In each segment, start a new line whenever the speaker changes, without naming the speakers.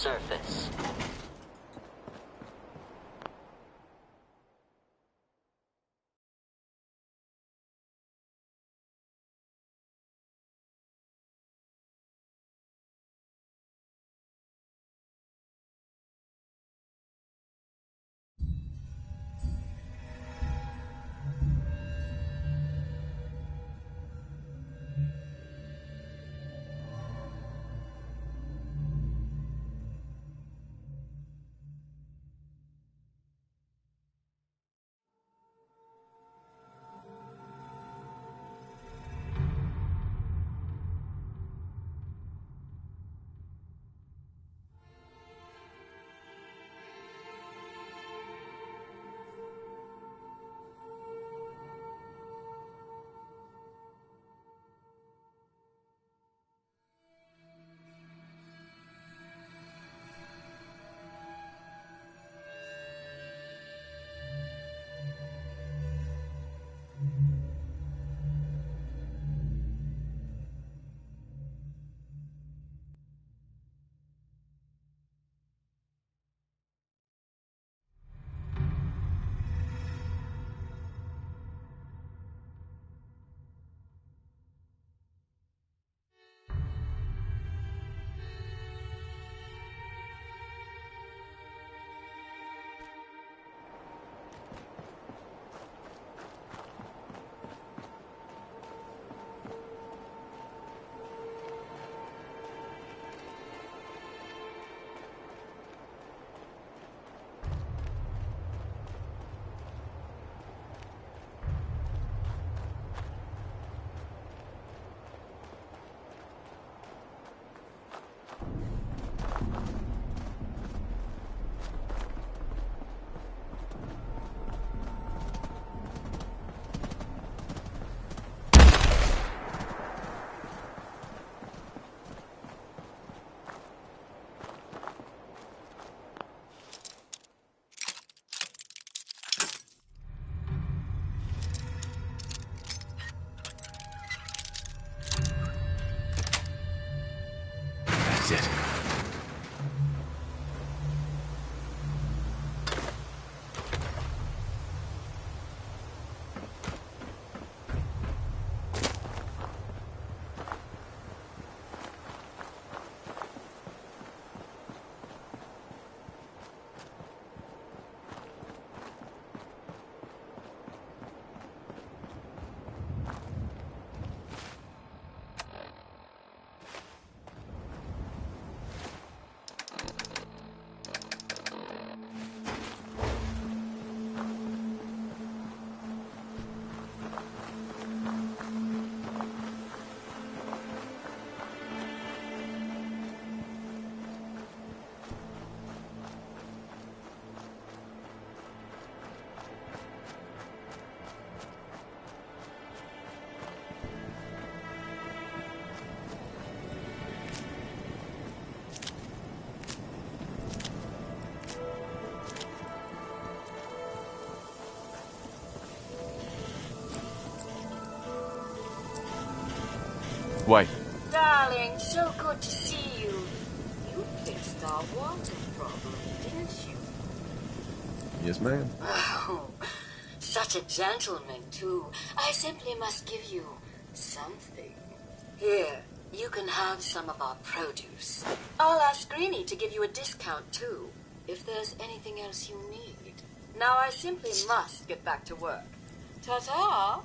surface.
That's it. Wait.
Darling, so good to see you. You fixed our water problem, didn't you?
Yes, ma'am.
Oh, such a gentleman, too. I simply must give you something. Here, you can have some of our produce. I'll ask Greenie to give you a discount, too, if there's anything else you need. Now I simply must get back to work. Ta-ta!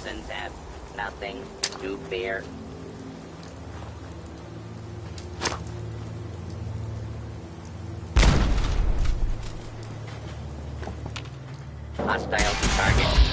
citizens have nothing to fear. Hostile target.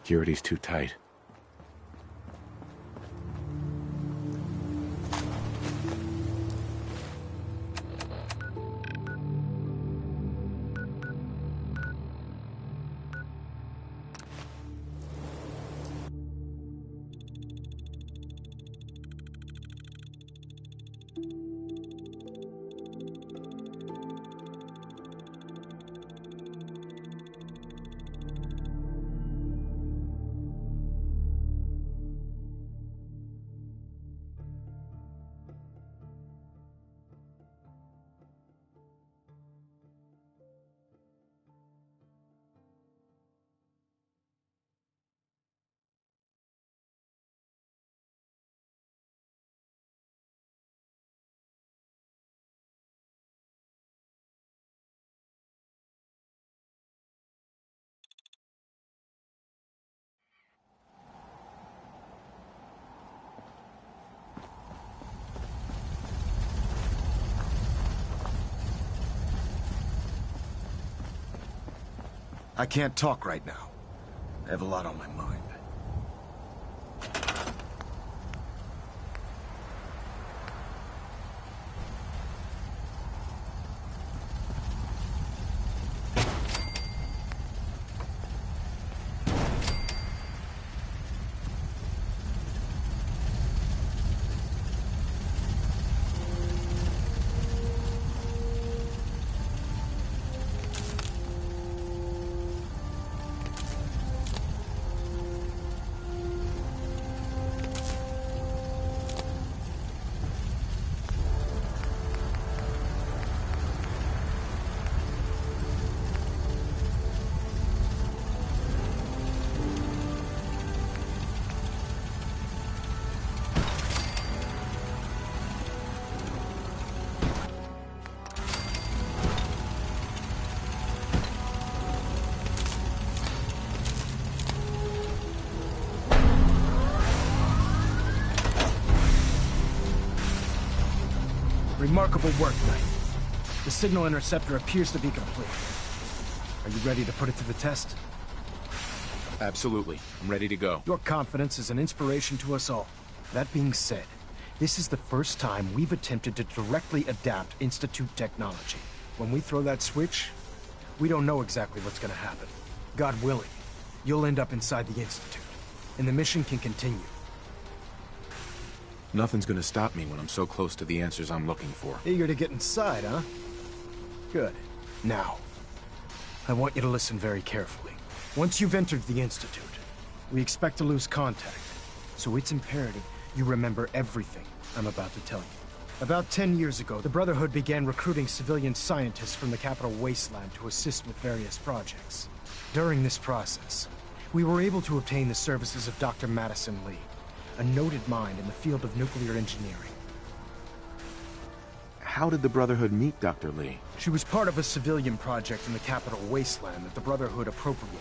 Security's too tight.
I can't talk right now. I have a lot on my mind. Remarkable work, Knight. The signal interceptor appears to be complete. Are you ready to put it to the test?
Absolutely. I'm ready to go.
Your confidence is an inspiration to us all. That being said, this is the first time we've attempted to directly adapt Institute technology. When we throw that switch, we don't know exactly what's gonna happen. God willing, you'll end up inside the Institute, and the mission can continue.
Nothing's gonna stop me when I'm so close to the answers I'm looking for.
Eager to get inside, huh? Good. Now, I want you to listen very carefully. Once you've entered the Institute, we expect to lose contact, so it's imperative you remember everything I'm about to tell you. About 10 years ago, the Brotherhood began recruiting civilian scientists from the Capital Wasteland to assist with various projects. During this process, we were able to obtain the services of Dr. Madison Lee, a noted mind in the field of nuclear engineering.
How did the Brotherhood meet Dr. Lee?
She was part of a civilian project in the Capital Wasteland that the Brotherhood appropriated.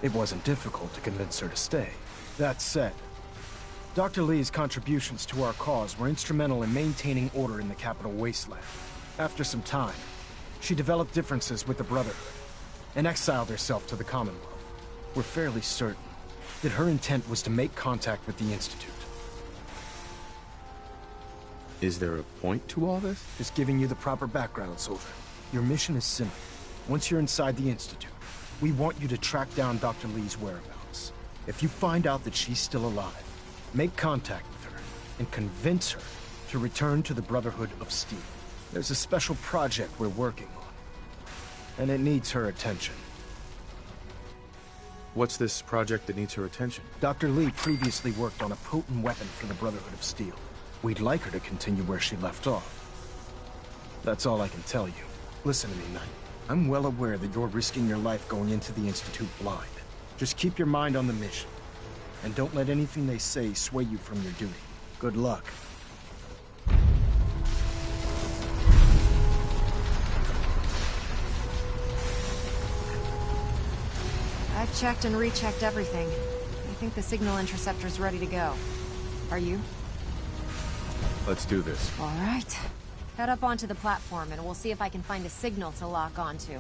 It wasn't difficult to convince her to stay. That said, Dr. Lee's contributions to our cause were instrumental in maintaining order in the Capital Wasteland. After some time, she developed differences with the Brotherhood and exiled herself to the Commonwealth. We're fairly certain that her intent was to make contact with the Institute.
Is there a point to all this?
Just giving you the proper background, soldier. Your mission is simple. Once you're inside the Institute, we want you to track down Dr. Lee's whereabouts. If you find out that she's still alive, make contact with her and convince her to return to the Brotherhood of Steel. There's a special project we're working on, and it needs her attention.
What's this project that needs her attention?
Dr. Lee previously worked on a potent weapon for the Brotherhood of Steel. We'd like her to continue where she left off. That's all I can tell you. Listen to me, Knight. I'm well aware that you're risking your life going into the Institute blind. Just keep your mind on the mission, and don't let anything they say sway you from your duty. Good luck.
I've checked and rechecked everything. I think the signal interceptor's ready to go. Are you?
Let's do this.
All right. Head up onto the platform and we'll see if I can find a signal to lock onto.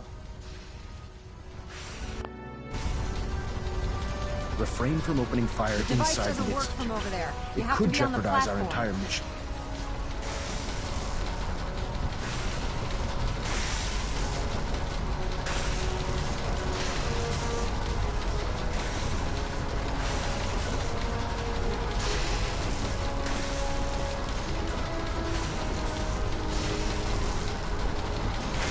Refrain from opening fire
The device
inside
doesn't
the
work
Institute.
from over there. You
It
have
could
to be on the
jeopardize our
platform.
entire mission.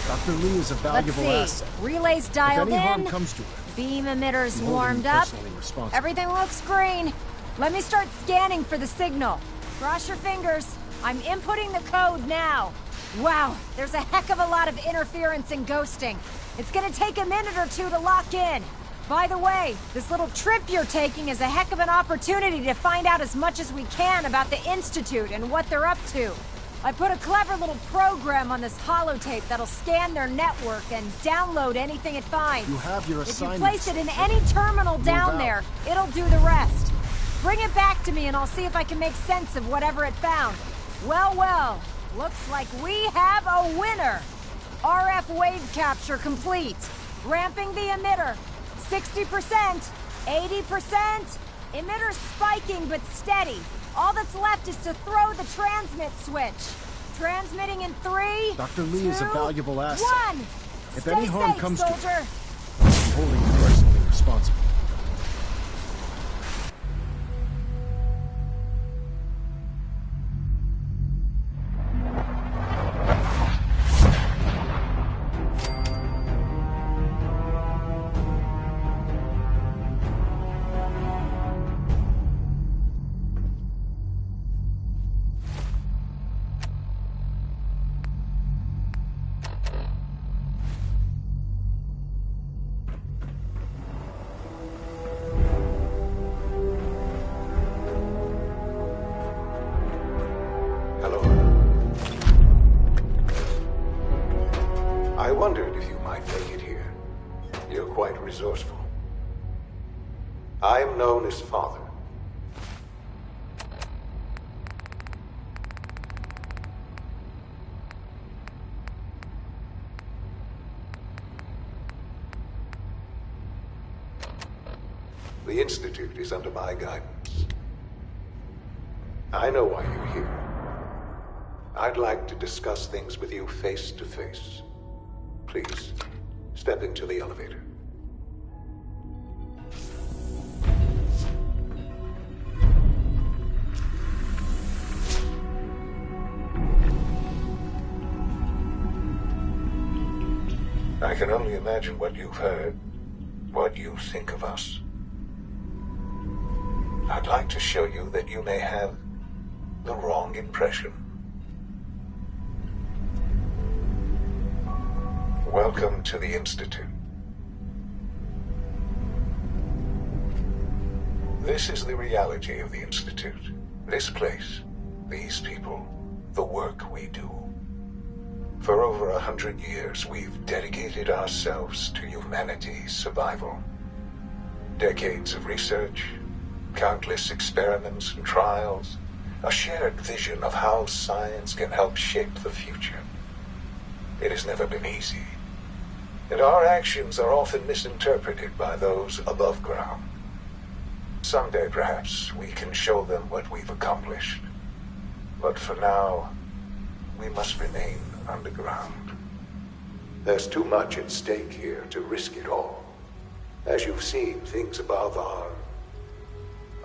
Dr. Lee is a valuable
Let's see.
asset.
Relays
If
dialed
any harm
in.
comes to her,
Beam emitters
I'm holding
warmed
you
up.
personally responsible.
Everything looks green. Let me start scanning for the signal. Cross your fingers. I'm inputting the code now. Wow, there's a heck of a lot of interference and ghosting. It's gonna take a minute or two to lock in. By the way, this little trip you're taking is a heck of an opportunity to find out as much as we can about the Institute and what they're up to. I put a clever little program on this holotape that'll scan their network and download anything it finds.
You have your
If you
assignments.
place it in any terminal down
out.
there, it'll do the rest. Bring it back to me and I'll see if I can make sense of whatever it found. Well, well, looks like we have a winner. RF wave capture complete. Ramping the emitter. 60%, 80%. Emitter spiking but steady. All that's left is to throw the transmit switch. Transmitting in 3,
Dr. Lee is a
2,
valuable asset.
1.
If
Stay
any harm
safe,
comes to
soldier.
I'm holding you personally responsible.
Hello. I wondered if you might make it here. You're quite resourceful. I am known as Father. The Institute is under my guidance. I know why you're here. I'd like to discuss things with you face to face. Please, step into the elevator. I can only imagine what you've heard, what you think of us. I'd like to show you that you may have the wrong impression. Welcome to the Institute. This is the reality of the Institute. This place, these people, the work we do. For over 100 years, we've dedicated ourselves to humanity's survival. Decades of research, countless experiments and trials, a shared vision of how science can help shape the future. It has never been easy, and our actions are often misinterpreted by those above ground. Someday, perhaps, we can show them what we've accomplished. But for now, we must remain underground. There's too much at stake here to risk it all. As you've seen, things above are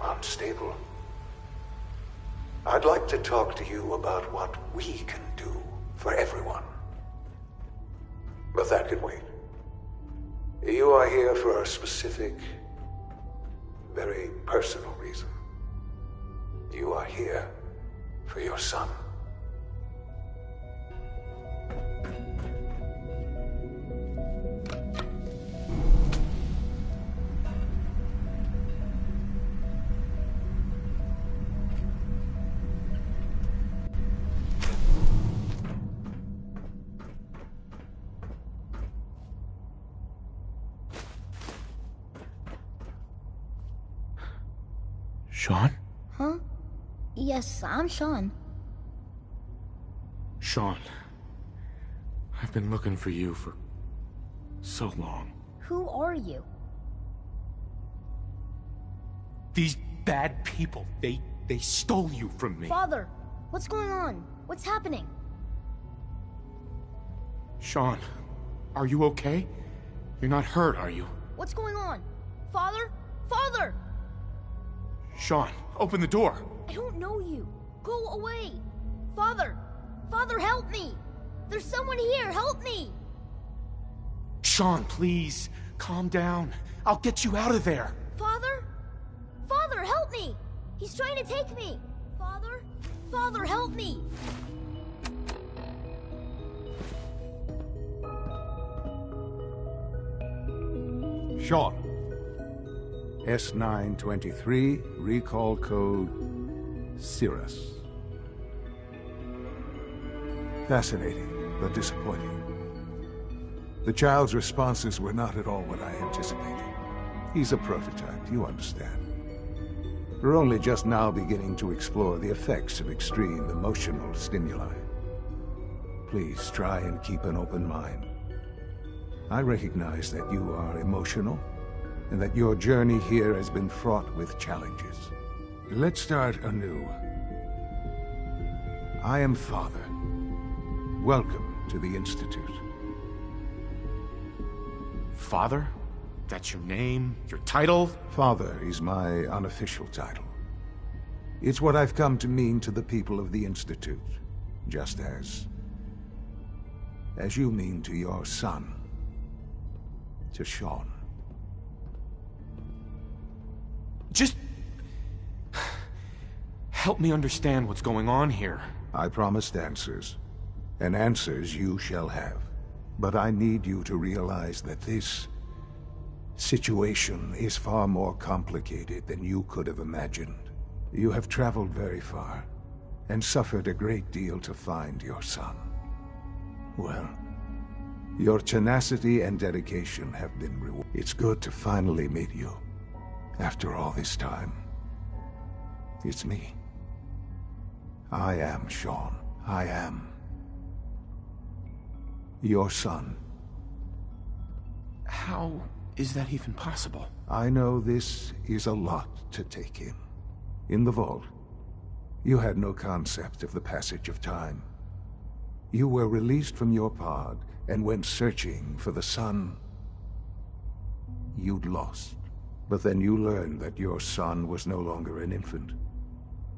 unstable. I'd like to talk to you about what we can do for everyone. But that can wait. You are here for a specific, very personal reason. You are here for your son.
Sean?
Huh? Yes, I'm Sean.
Sean. I've been looking for you for so long.
Who are you?
These bad people, they stole you from me.
Father, what's going on? What's happening?
Sean, are you okay? You're not hurt, are you?
What's going on? Father? Father!
Sean, open the door.
I don't know you. Go away. Father! Father, help me! There's someone here, help me!
Sean, please, calm down. I'll get you out of there.
Father? Father, help me! He's trying to take me! Father? Father, help me!
Sean. S923, recall code Cirrus. Fascinating, but disappointing. The child's responses were not at all what I anticipated. He's a prototype, you understand. We're only just now beginning to explore the effects of extreme emotional stimuli. Please try and keep an open mind. I recognize that you are emotional, and that your journey here has been fraught with challenges. Let's start anew. I am Father. Welcome to the Institute.
Father? That's your name? Your title?
Father is my unofficial title. It's what I've come to mean to the people of the Institute, just as you mean to your son, to Sean.
Just help me understand what's going on here.
I promised answers, and answers you shall have. But I need you to realize that this situation is far more complicated than you could have imagined. You have traveled very far, and suffered a great deal to find your son. Well, your tenacity and dedication have been rewarded. It's good to finally meet you. After all this time, it's me. I am Sean. I am your son.
How is that even possible?
I know this is a lot to take in. In the vault, you had no concept of the passage of time. You were released from your pod and went searching for the son you'd lost. But then you learned that your son was no longer an infant,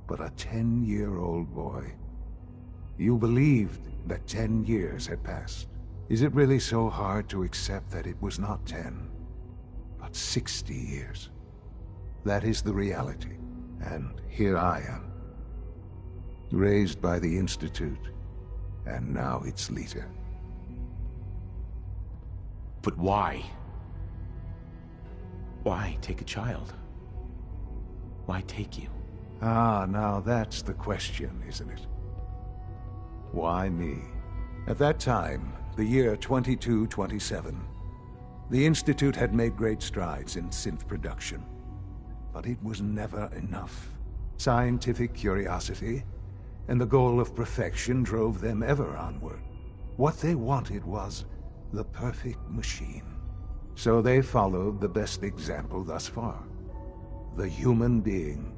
but a 10-year-old boy. You believed that 10 years had passed. Is it really so hard to accept that it was not 10, but 60 years? That is the reality, and here I am, raised by the Institute, and now its leader.
But why? Why take a child? Why take you?
Ah, now that's the question, isn't it? Why me? At that time, the year 2227, the Institute had made great strides in synth production. But it was never enough. Scientific curiosity and the goal of perfection drove them ever onward. What they wanted was the perfect machine. So they followed the best example thus far. The human being,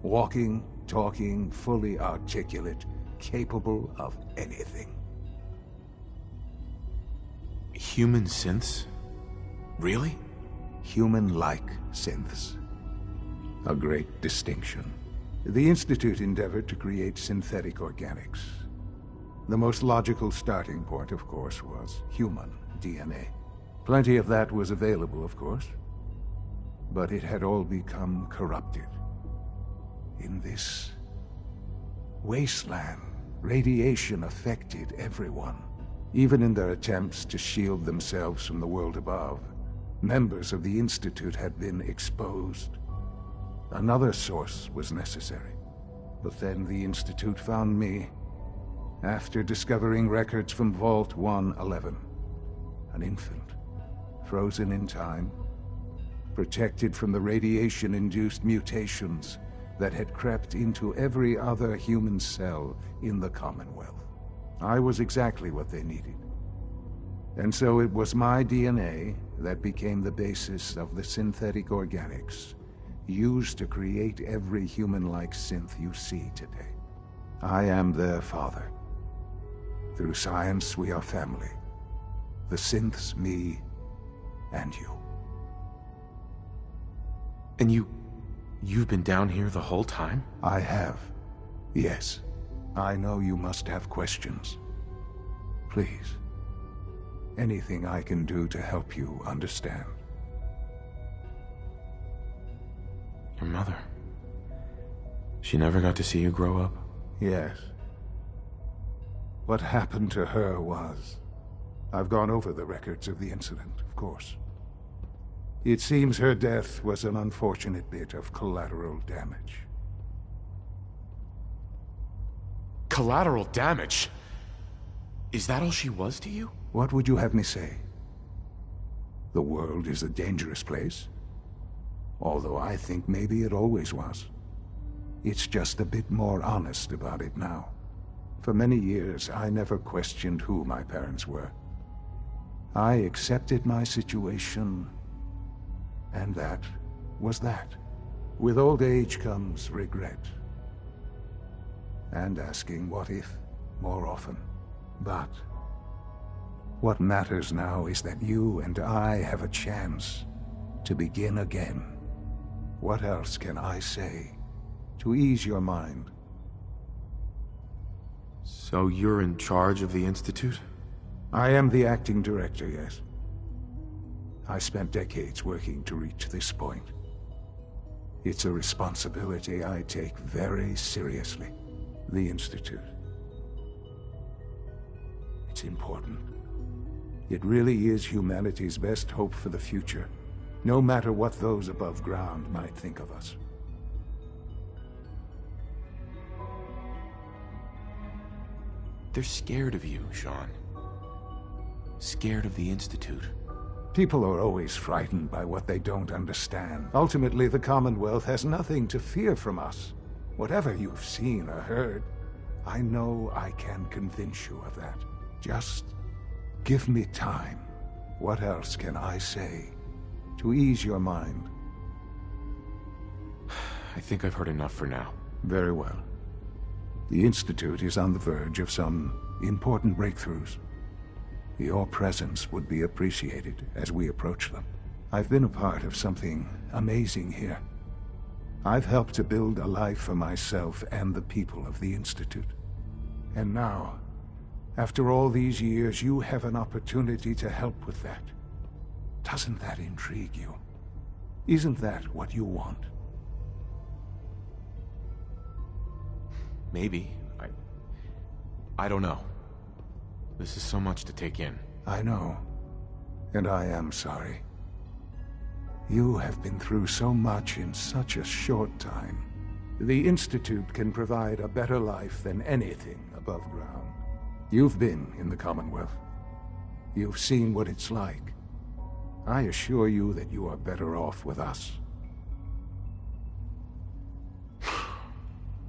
walking, talking, fully articulate, capable of anything.
Human synths? Really?
Human-like synths. A great distinction. The Institute endeavored to create synthetic organics. The most logical starting point, of course, was human DNA. Plenty of that was available, of course. But it had all become corrupted. In this wasteland, radiation affected everyone. Even in their attempts to shield themselves from the world above, members of the Institute had been exposed. Another source was necessary. But then the Institute found me, after discovering records from Vault 111. An infant, frozen in time, protected from the radiation-induced mutations that had crept into every other human cell in the Commonwealth. I was exactly what they needed. And so it was my DNA that became the basis of the synthetic organics used to create every human-like synth you see today. I am their father. Through science, we are family. The synths, me, and you.
And you've been down here the whole time?
I have. Yes. I know you must have questions. Please. Anything I can do to help you understand.
Your mother. She never got to see you grow up?
Yes. What happened to her was... I've gone over the records of the incident, of course. It seems her death was an unfortunate bit of collateral damage.
Collateral damage? Is that all she was to you?
What would you have me say? The world is a dangerous place? Although I think maybe it always was. It's just a bit more honest about it now. For many years, I never questioned who my parents were. I accepted my situation, and that was that. With old age comes regret. And asking what if more often. But what matters now is that you and I have a chance to begin again. What else can I say to ease your mind?
So you're in charge of the Institute?
I am the acting director, yes. I spent decades working to reach this point. It's a responsibility I take very seriously. The Institute. It's important. It really is humanity's best hope for the future, no matter what those above ground might think of us.
They're scared of you, Sean. Scared of the Institute.
People are always frightened by what they don't understand. Ultimately, the Commonwealth has nothing to fear from us. Whatever you've seen or heard, I know I can convince you of that. Just give me time. What else can I say to ease your mind?
I think I've heard enough for now.
Very well. The Institute is on the verge of some important breakthroughs. Your presence would be appreciated as we approach them. I've been a part of something amazing here. I've helped to build a life for myself and the people of the Institute. And now, after all these years, you have an opportunity to help with that. Doesn't that intrigue you? Isn't that what you want?
Maybe. I don't know. This is so much to take in.
I know. And I am sorry. You have been through so much in such a short time. The Institute can provide a better life than anything above ground. You've been in the Commonwealth. You've seen what it's like. I assure you that you are better off with us.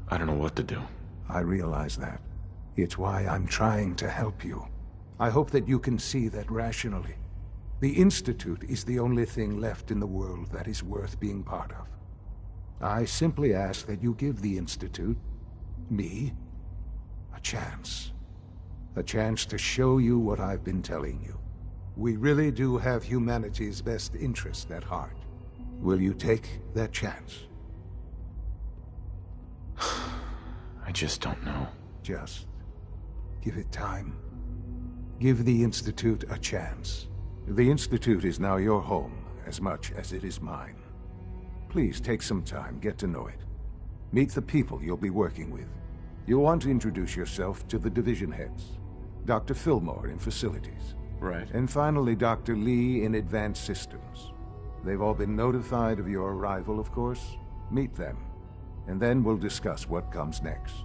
I don't know what to do.
I realize that. It's why I'm trying to help you. I hope that you can see that rationally. The Institute is the only thing left in the world that is worth being part of. I simply ask that you give the Institute, me, a chance. A chance to show you what I've been telling you. We really do have humanity's best interest at heart. Will you take that chance?
I just don't know.
Just give it time. Give the Institute a chance. The Institute is now your home as much as it is mine. Please take some time, get to know it. Meet the people you'll be working with. You'll want to introduce yourself to the division heads. Dr. Fillmore in facilities.
Right.
And finally, Dr. Lee in advanced systems. They've all been notified of your arrival, of course. Meet them, and then we'll discuss what comes next.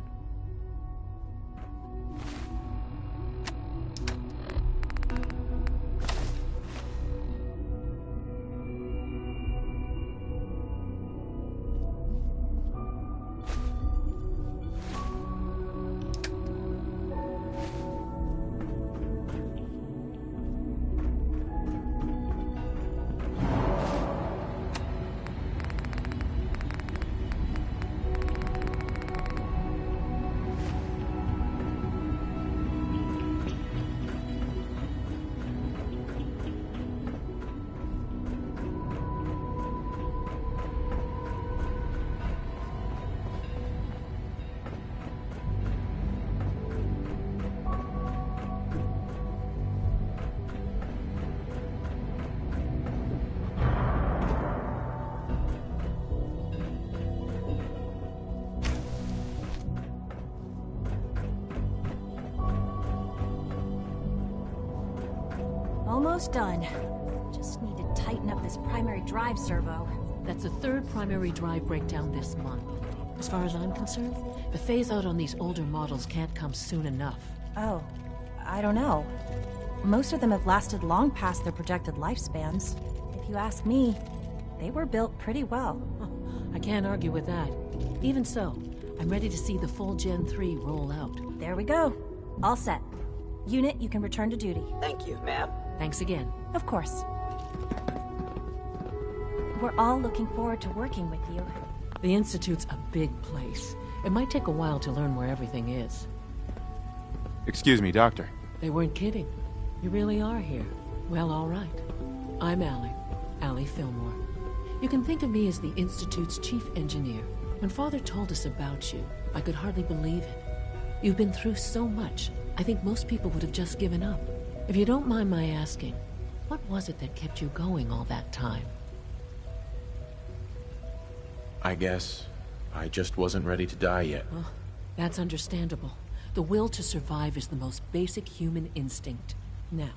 Almost done. Just need to tighten up this primary drive servo.
That's the third primary drive breakdown this month. As far as I'm concerned, the phase-out on these older models can't come soon enough.
Oh, I don't know. Most of them have lasted long past their projected lifespans. If you ask me, they were built pretty well.
I can't argue with that. Even so, I'm ready to see the full Gen 3 roll out.
There we go. All set. Unit, you can return to duty.
Thank you, ma'am.
Thanks again.
Of course. We're all looking forward to working with you.
The Institute's a big place. It might take a while to learn where everything is.
Excuse me, Doctor.
They weren't kidding. You really are here. Well, all right. I'm Allie Fillmore. You can think of me as the Institute's chief engineer. When Father told us about you, I could hardly believe it. You've been through so much, I think most people would have just given up. If you don't mind my asking, what was it that kept you going all that time?
I guess I just wasn't ready to die yet.
Oh, that's understandable. The will to survive is the most basic human instinct. Now,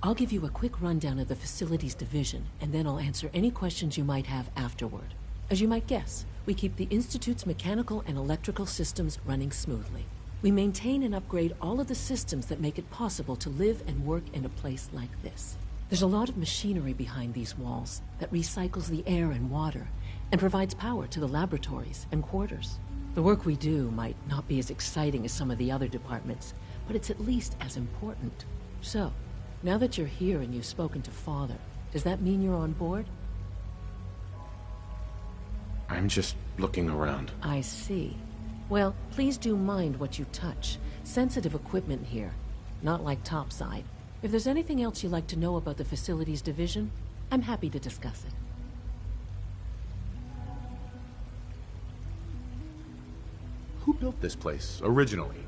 I'll give you a quick rundown of the facilities division, and then I'll answer any questions you might have afterward. As you might guess, we keep the Institute's mechanical and electrical systems running smoothly. We maintain and upgrade all of the systems that make it possible to live and work in a place like this. There's a lot of machinery behind these walls that recycles the air and water and provides power to the laboratories and quarters. The work we do might not be as exciting as some of the other departments, but it's at least as important. So, now that you're here and you've spoken to Father, does that mean you're on board?
I'm just looking around.
I see. Well, please do mind what you touch. Sensitive equipment here, not like topside. If there's anything else you'd like to know about the facilities division, I'm happy to discuss it.
Who built this place, originally?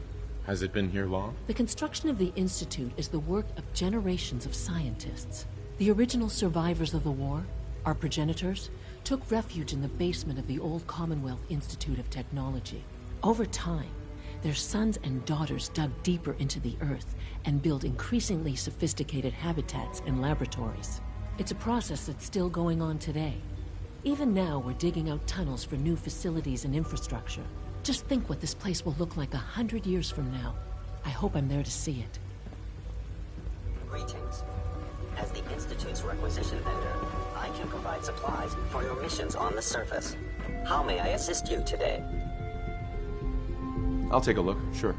Has it been here long?
The construction of the Institute is the work of generations of scientists. The original survivors of the war, our progenitors, took refuge in the basement of the old Commonwealth Institute of Technology. Over time, their sons and daughters dug deeper into the earth and built increasingly sophisticated habitats and laboratories. It's a process that's still going on today. Even now, we're digging out tunnels for new facilities and infrastructure. Just think what this place will look like 100 years from now. I hope I'm there to see it.
Greetings. As the Institute's requisition vendor, I can provide supplies for your missions on the surface. How may I assist you today?
I'll take a look, sure.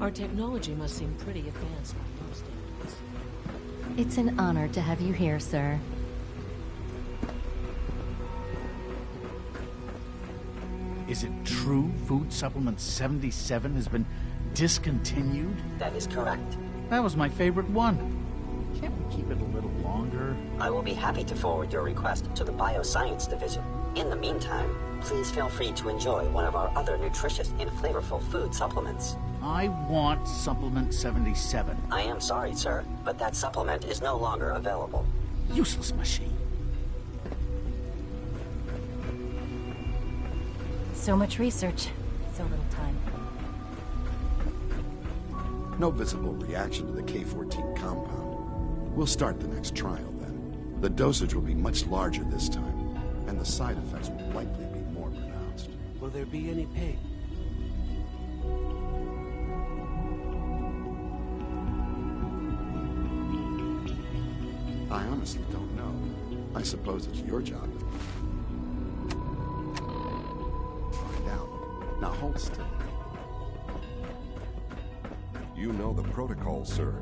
Our technology must seem pretty advanced by your standards.
It's an honor to have you here, sir.
Is it true Food Supplement 77 has been discontinued?
That is correct.
That was my favorite one. Can't we keep it a little longer?
I will be happy to forward your request to the Bioscience Division. In the meantime, please feel free to enjoy one of our other nutritious and flavorful food supplements.
I want Supplement 77.
I am sorry, sir, but that supplement is no longer available.
Useless machine.
So much research, so little time.
No visible reaction to the K-14 compound. We'll start the next trial then. The dosage will be much larger this time, and the side effects will likely be more pronounced.
Will there be any pain?
I honestly don't know. I suppose it's your job to find out. Now hold still.
You know the protocol, sir.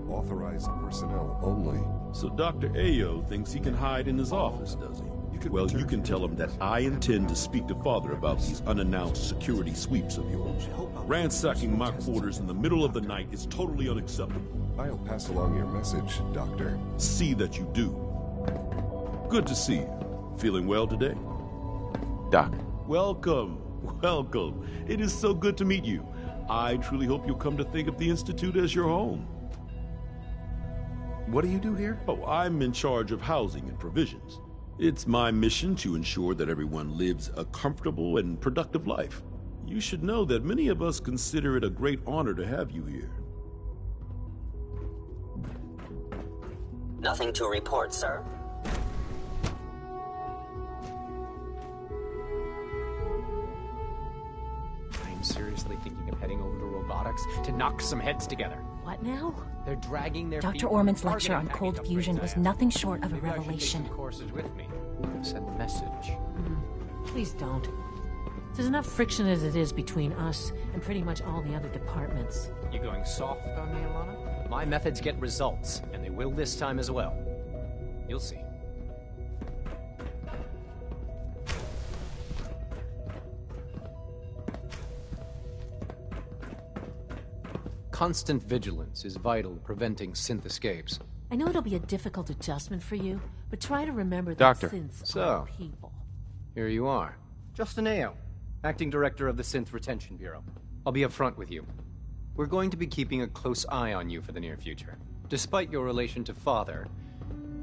Authorized personnel only.
So Dr. Ayo thinks he can hide in his office, does he? Well, you can tell him that I intend to speak to Father about these unannounced security sweeps of yours. Ransacking my quarters in the middle of the night is totally unacceptable.
I'll pass along your message, Doctor.
See that you do. Good to see you. Feeling well today?
Doc.
Welcome. Welcome. It is so good to meet you. I truly hope you'll come to think of the Institute as your home.
What do you do here?
Oh, I'm in charge of housing and provisions. It's my mission to ensure that everyone lives a comfortable and productive life. You should know that many of us consider it a great honor to have you here.
Nothing to report, sir.
I'm seriously thinking of heading over to robotics to knock some heads together.
What now?
They're dragging their feet
Dr.
on
Orman's
the
lecture on
targeting
cold
package
fusion
upgrades
was
I have.
nothing short of a
Maybe I should take
revelation.
some courses with me. Send a message.
Please don't. There's enough friction as it is between us and pretty much all the other departments.
You going soft on me, Alana? My methods get results, and they will this time as well. You'll see. Constant vigilance is vital to preventing synth escapes.
I know it'll be a difficult adjustment for you, but try to remember that
Doctor.
synths are people.
Here you are. Justin Ayo, Acting Director of the Synth Retention Bureau. I'll be upfront with you. We're going to be keeping a close eye on you for the near future. Despite your relation to Father,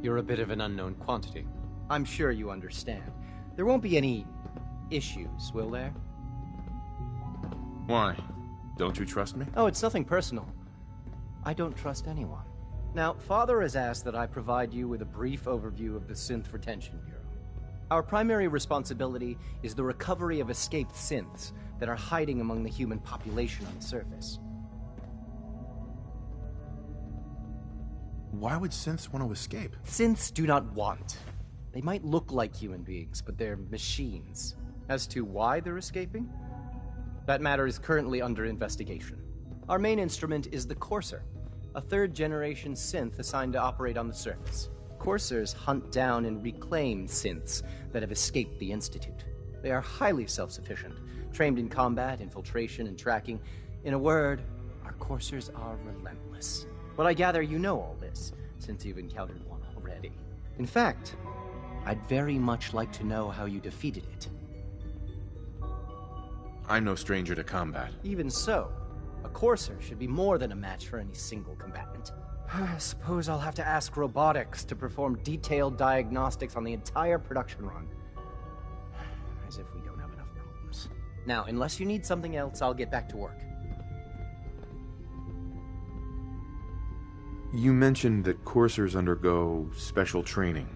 you're a bit of an unknown quantity. I'm sure you understand. There won't be any issues, will there?
Why? Don't you trust me?
Oh, it's nothing personal. I don't trust anyone. Now, Father has asked that I provide you with a brief overview of the Synth Retention Bureau. Our primary responsibility is the recovery of escaped synths that are hiding among the human population on the surface.
Why would synths want to escape?
Synths do not want. They might look like human beings, but they're machines. As to why they're escaping? That matter is currently under investigation. Our main instrument is the Courser, a third-generation synth assigned to operate on the surface. Coursers hunt down and reclaim synths that have escaped the Institute. They are highly self-sufficient, trained in combat, infiltration, and tracking. In a word, our Coursers are relentless. But I gather you know all this, since you've encountered one already. In fact, I'd very much like to know how you defeated it.
I'm no stranger to combat.
Even so, a Courser should be more than a match for any single combatant. I suppose I'll have to ask robotics to perform detailed diagnostics on the entire production run. As if we don't have enough problems. Now, unless you need something else, I'll get back to work.
You mentioned that coursers undergo special training.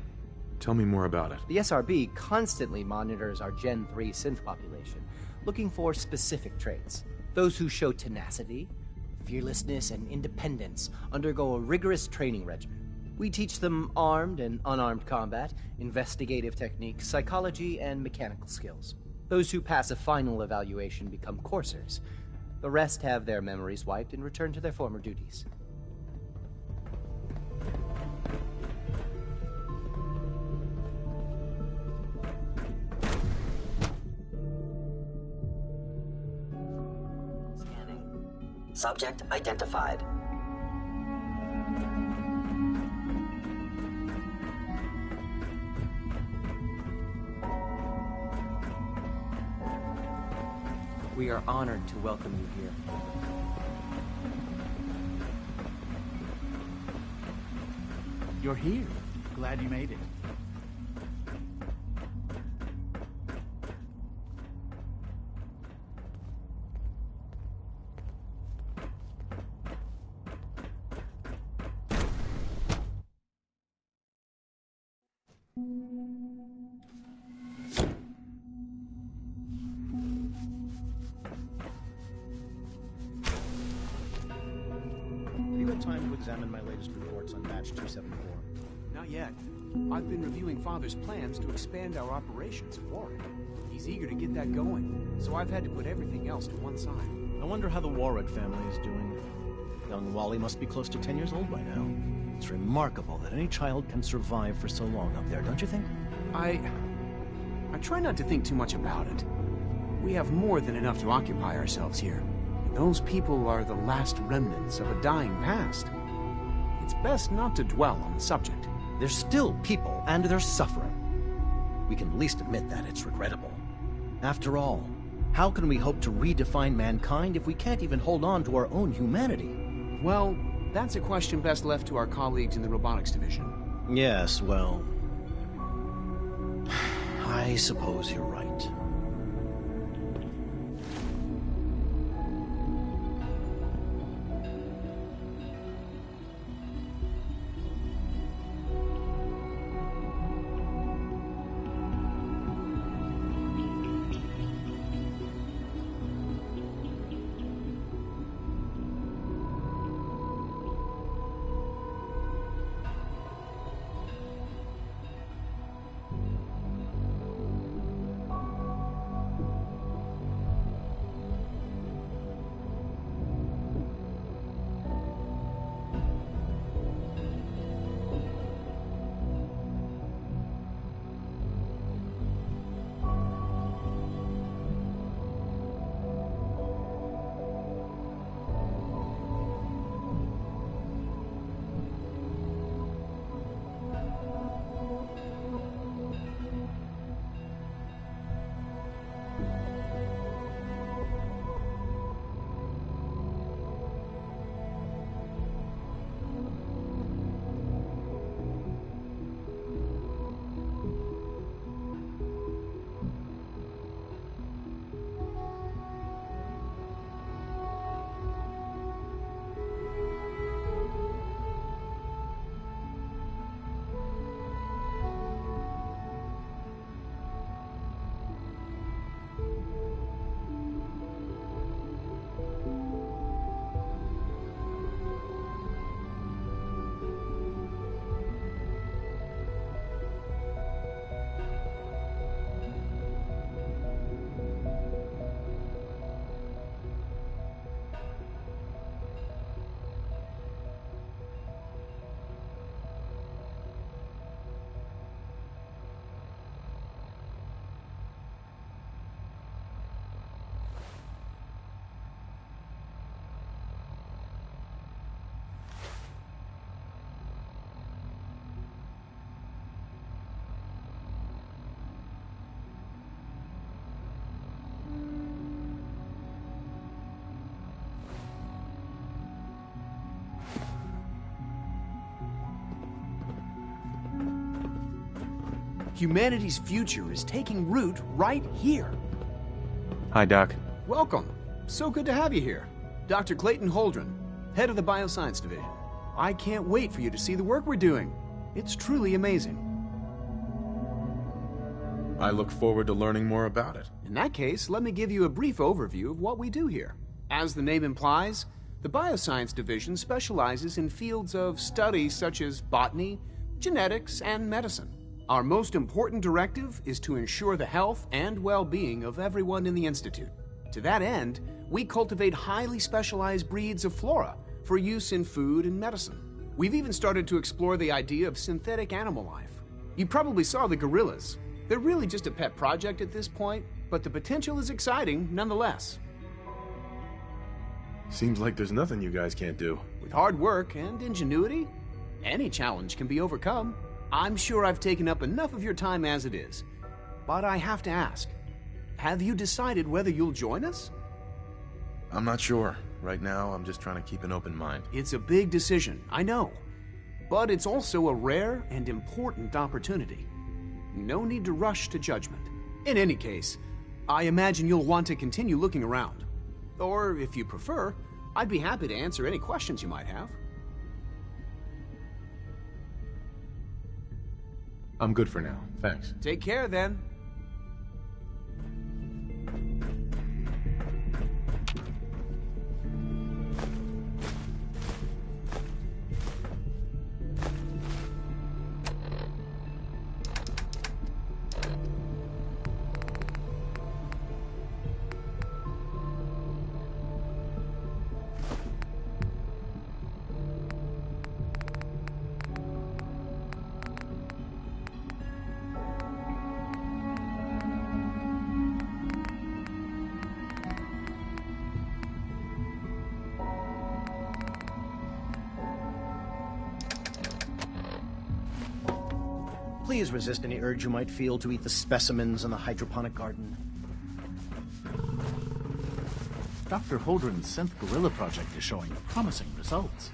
Tell me more about it.
The SRB constantly monitors our Gen 3 synth population, looking for specific traits. Those who show tenacity, fearlessness, and independence undergo a rigorous training regimen. We teach them armed and unarmed combat, investigative techniques, psychology, and mechanical skills. Those who pass a final evaluation become coursers. The rest have their memories wiped and return to their former duties.
Subject identified.
We are honored to welcome you here.
You're here. Glad you made it.
Have you had time to examine my latest reports on Batch 274?
Not yet. I've been reviewing Father's plans to expand our operations at Warwick. He's eager to get that going, so I've had to put everything else to one side.
I wonder how the Warwick family is doing. Young Wally must be close to 10 years old by now. It's remarkable that any child can survive for so long up there, don't you think?
I try not to think too much about it. We have more than enough to occupy ourselves here. And those people are the last remnants of a dying past. It's best not to dwell on the subject.
They're still people, and they're suffering. We can at least admit that it's regrettable. After all, how can we hope to redefine mankind if we can't even hold on to our own humanity?
Well, that's a question best left to our colleagues in the robotics division.
Yes, well, I suppose you're right.
Humanity's future is taking root right here.
Hi, Doc.
Welcome. So good to have you here. Dr. Clayton Holdren, head of the Bioscience Division. I can't wait for you to see the work we're doing. It's truly amazing.
I look forward to learning more about it.
In that case, let me give you a brief overview of what we do here. As the name implies, the Bioscience Division specializes in fields of study such as botany, genetics, and medicine. Our most important directive is to ensure the health and well-being of everyone in the Institute. To that end, we cultivate highly specialized breeds of flora for use in food and medicine. We've even started to explore the idea of synthetic animal life. You probably saw the gorillas. They're really just a pet project at this point, but the potential is exciting nonetheless.
Seems like there's nothing you guys can't do.
With hard work and ingenuity, any challenge can be overcome. I'm sure I've taken up enough of your time as it is. But I have to ask, have you decided whether you'll join us?
I'm not sure. Right now, I'm just trying to keep an open mind.
It's a big decision, I know. But it's also a rare and important opportunity. No need to rush to judgment. In any case, I imagine you'll want to continue looking around. Or, if you prefer, I'd be happy to answer any questions you might have.
I'm good for now, thanks.
Take care, then.
Please resist any urge you might feel to eat the specimens in the hydroponic garden.
Dr. Holdren's synth gorilla project is showing promising results.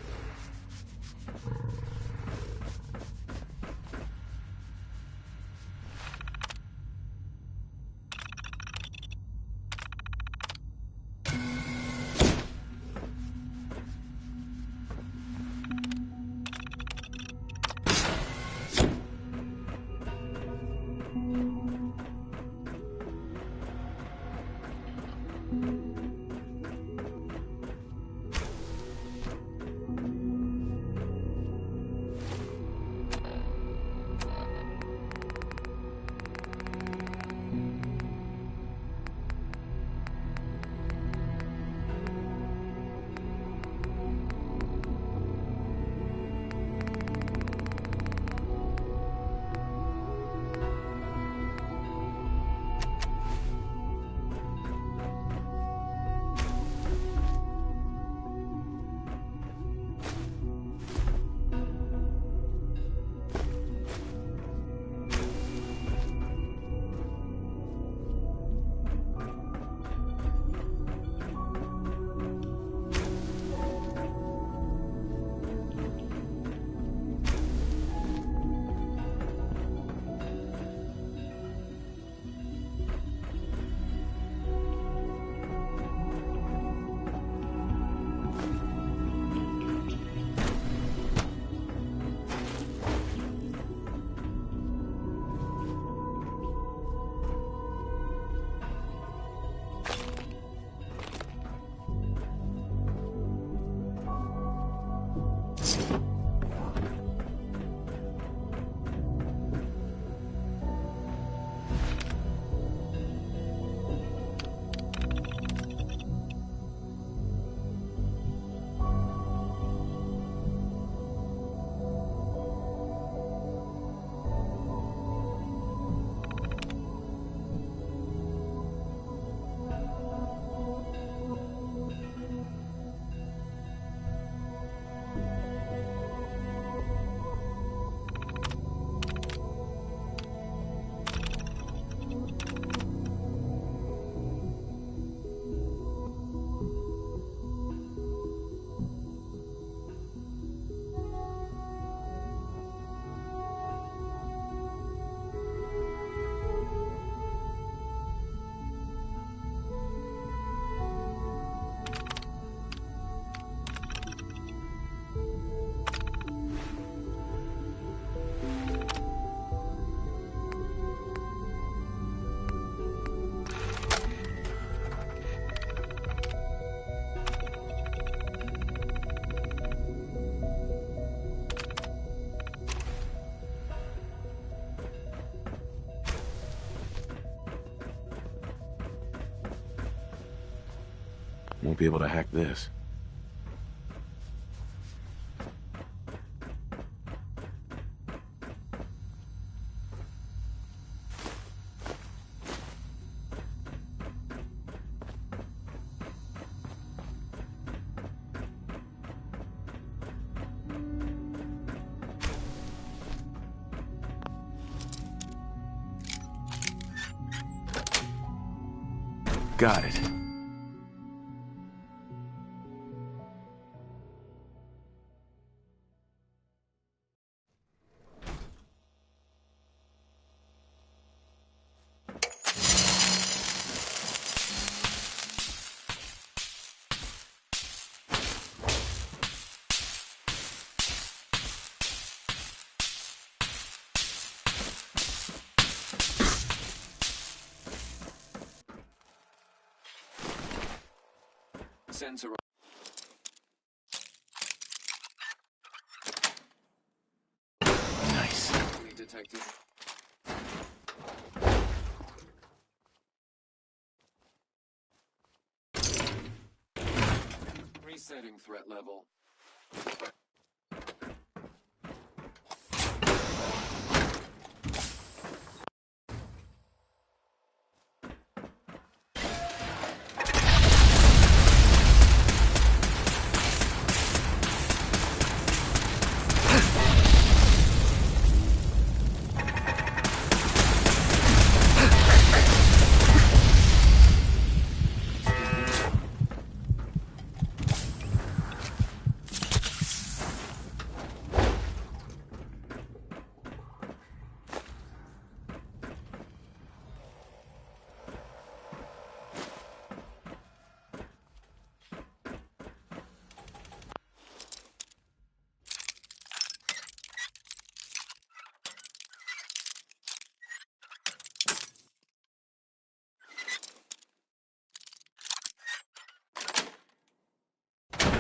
Won't be able to hack this. Got it.
Sensor.
Nice.
Detected. Resetting threat level.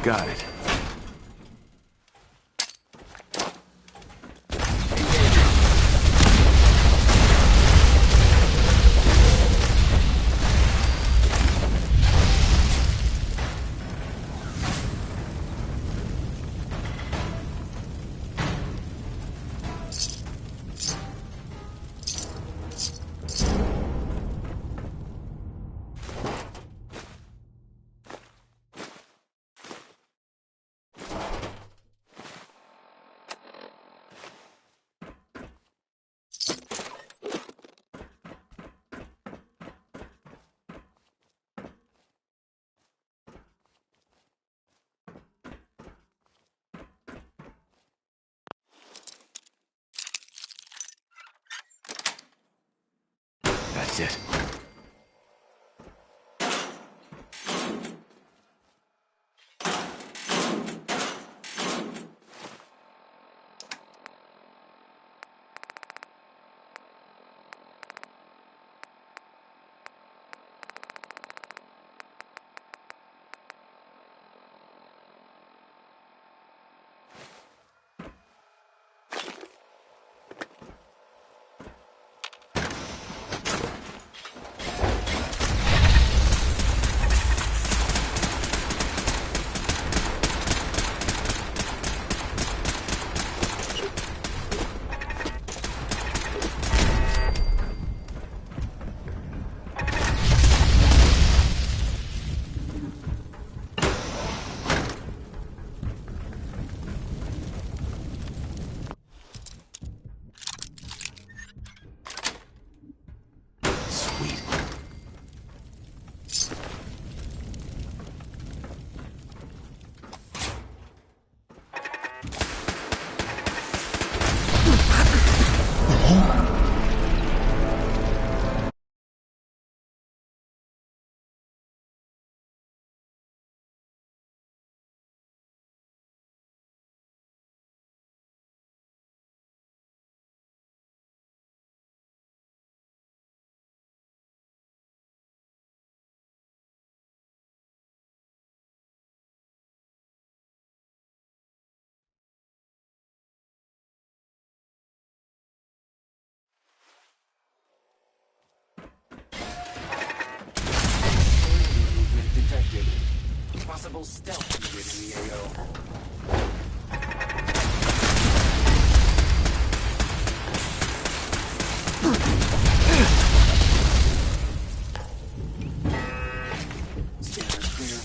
Got it. That's it.
Detected. possible stealth you did in the AO. Scanner clear.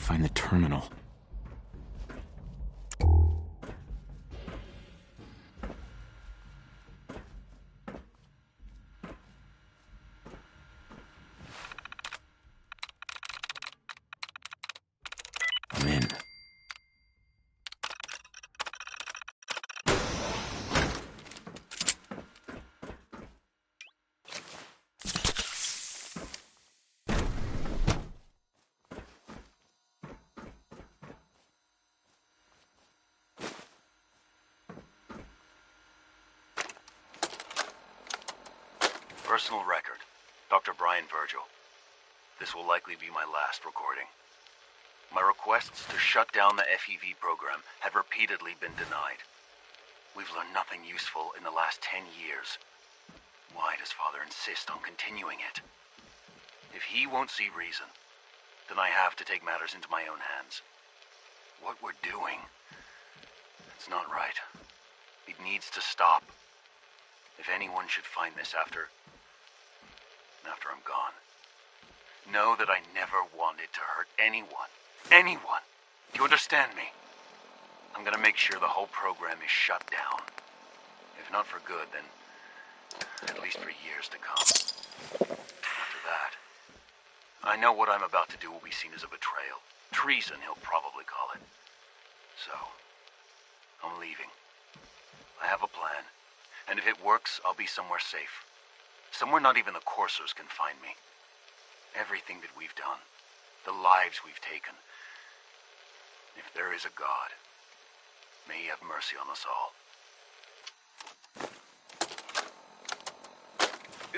Find the terminal. I'm in.
Personal record, Dr. Brian Virgil. This will likely be my last recording. My requests to shut down the FEV program have repeatedly been denied. We've learned nothing useful in the last 10 years. Why does Father insist on continuing it? If he won't see reason, then I have to take matters into my own hands. What we're doing, it's not right. It needs to stop. If anyone should find this after I'm gone, know that I never wanted to hurt anyone. Anyone! Do you understand me? I'm gonna make sure the whole program is shut down. If not for good, then at least for years to come. After that, I know what I'm about to do will be seen as a betrayal. Treason, he'll probably call it. So, I'm leaving. I have a plan, and if it works, I'll be somewhere safe. Somewhere not even the coursers can find me. Everything that we've done, the lives we've taken. If there is a God, may he have mercy on us all.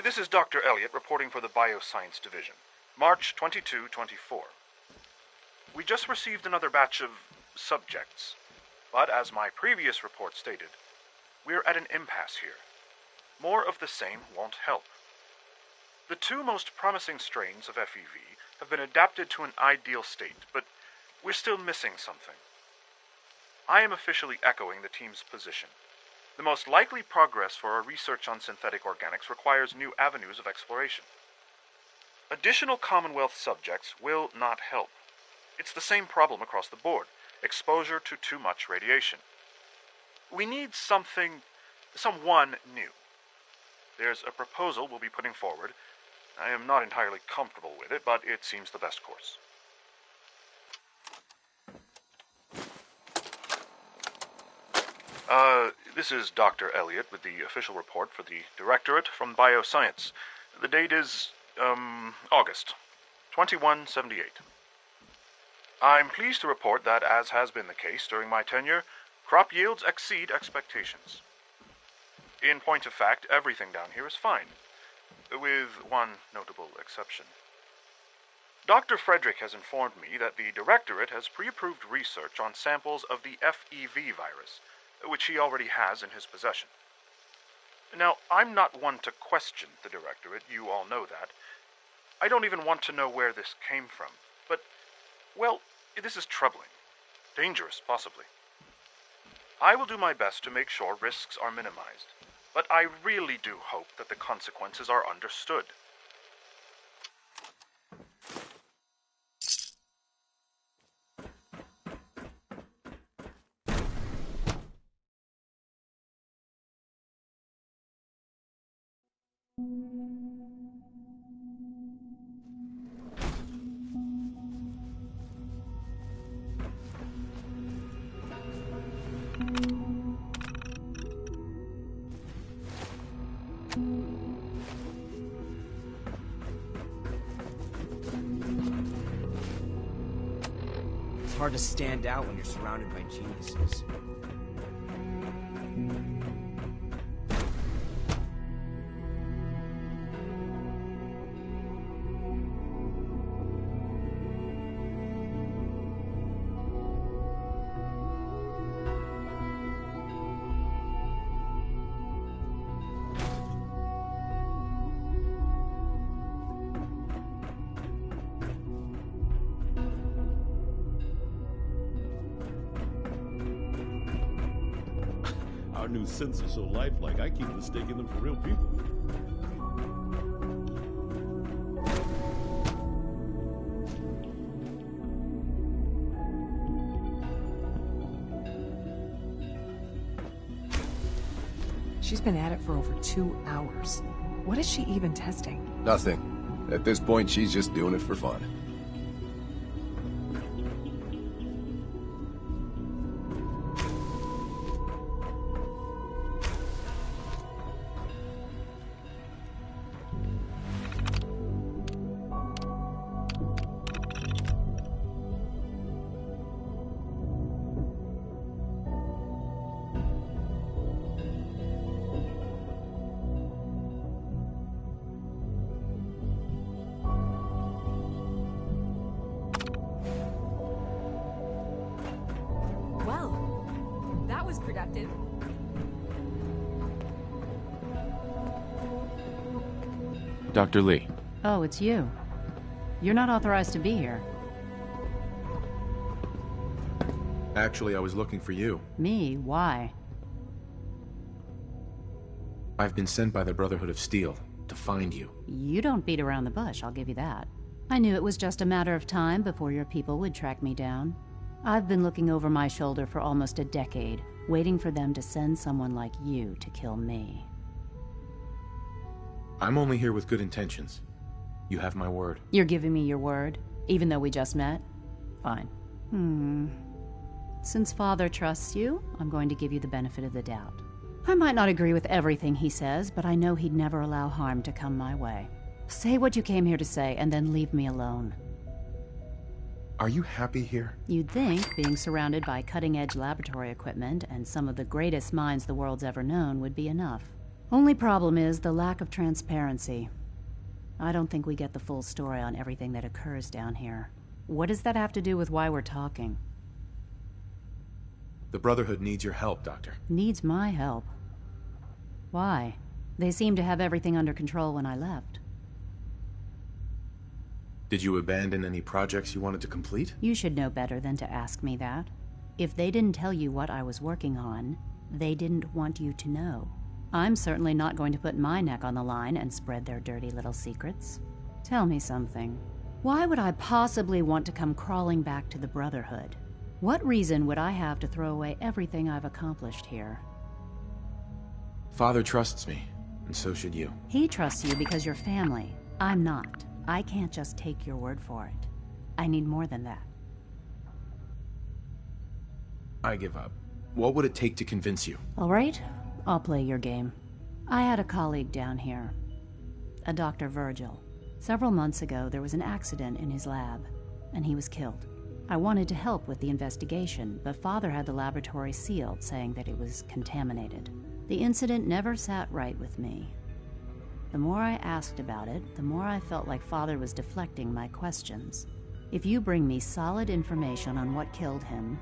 This is Dr. Elliot reporting for the Bioscience Division. March 22-24. We just received another batch of subjects, but as my previous report stated, we're at an impasse here. More of the same won't help. The two most promising strains of FEV have been adapted to an ideal state, but we're still missing something. I am officially echoing the team's position. The most likely progress for our research on synthetic organics requires new avenues of exploration. Additional Commonwealth subjects will not help. It's the same problem across the board: exposure to too much radiation. We need someone new. There's a proposal we'll be putting forward. I am not entirely comfortable with it, but it seems the best course. This is Dr. Elliot with the official report for the Directorate from Bioscience. The date is, August 2178. I'm pleased to report that, as has been the case during my tenure, crop yields exceed expectations. In point of fact, everything down here is fine, with one notable exception. Dr. Frederick has informed me that the Directorate has pre-approved research on samples of the FEV virus, which he already has in his possession. Now, I'm not one to question the Directorate, you all know that. I don't even want to know where this came from, but, well, this is troubling. Dangerous, possibly. I will do my best to make sure risks are minimized, but I really do hope that the consequences are understood.
It's hard to stand out when you're surrounded by geniuses.
Our new senses are so lifelike, I keep mistaking them for real people.
She's been at it for over 2 hours. What is she even testing?
Nothing. At this point, she's just doing it for fun.
Was productive.
Dr. Lee.
Oh, it's you. You're not authorized to be here.
Actually, I was looking for you.
Me? Why?
I've been sent by the Brotherhood of Steel to find you.
You don't beat around the bush, I'll give you that. I knew it was just a matter of time before your people would track me down. I've been looking over my shoulder for almost a decade, waiting for them to send someone like you to kill me.
I'm only here with good intentions. You have my word.
You're giving me your word, even though we just met? Fine. Since Father trusts you, I'm going to give you the benefit of the doubt. I might not agree with everything he says, but I know he'd never allow harm to come my way. Say what you came here to say, and then leave me alone.
Are you happy here?
You'd think being surrounded by cutting-edge laboratory equipment and some of the greatest minds the world's ever known would be enough. Only problem is the lack of transparency. I don't think we get the full story on everything that occurs down here. What does that have to do with why we're talking?
The Brotherhood needs your help, Doctor.
Needs my help? Why? They seemed to have everything under control when I left.
Did you abandon any projects you wanted to complete?
You should know better than to ask me that. If they didn't tell you what I was working on, they didn't want you to know. I'm certainly not going to put my neck on the line and spread their dirty little secrets. Tell me something. Why would I possibly want to come crawling back to the Brotherhood? What reason would I have to throw away everything I've accomplished here?
Father trusts me, and so should you.
He trusts you because you're family. I'm not. I can't just take your word for it. I need more than that.
I give up. What would it take to convince you?
All right, I'll play your game. I had a colleague down here, a Dr. Virgil. Several months ago, there was an accident in his lab, and he was killed. I wanted to help with the investigation, but Father had the laboratory sealed, saying that it was contaminated. The incident never sat right with me. The more I asked about it, the more I felt like Father was deflecting my questions. If you bring me solid information on what killed him,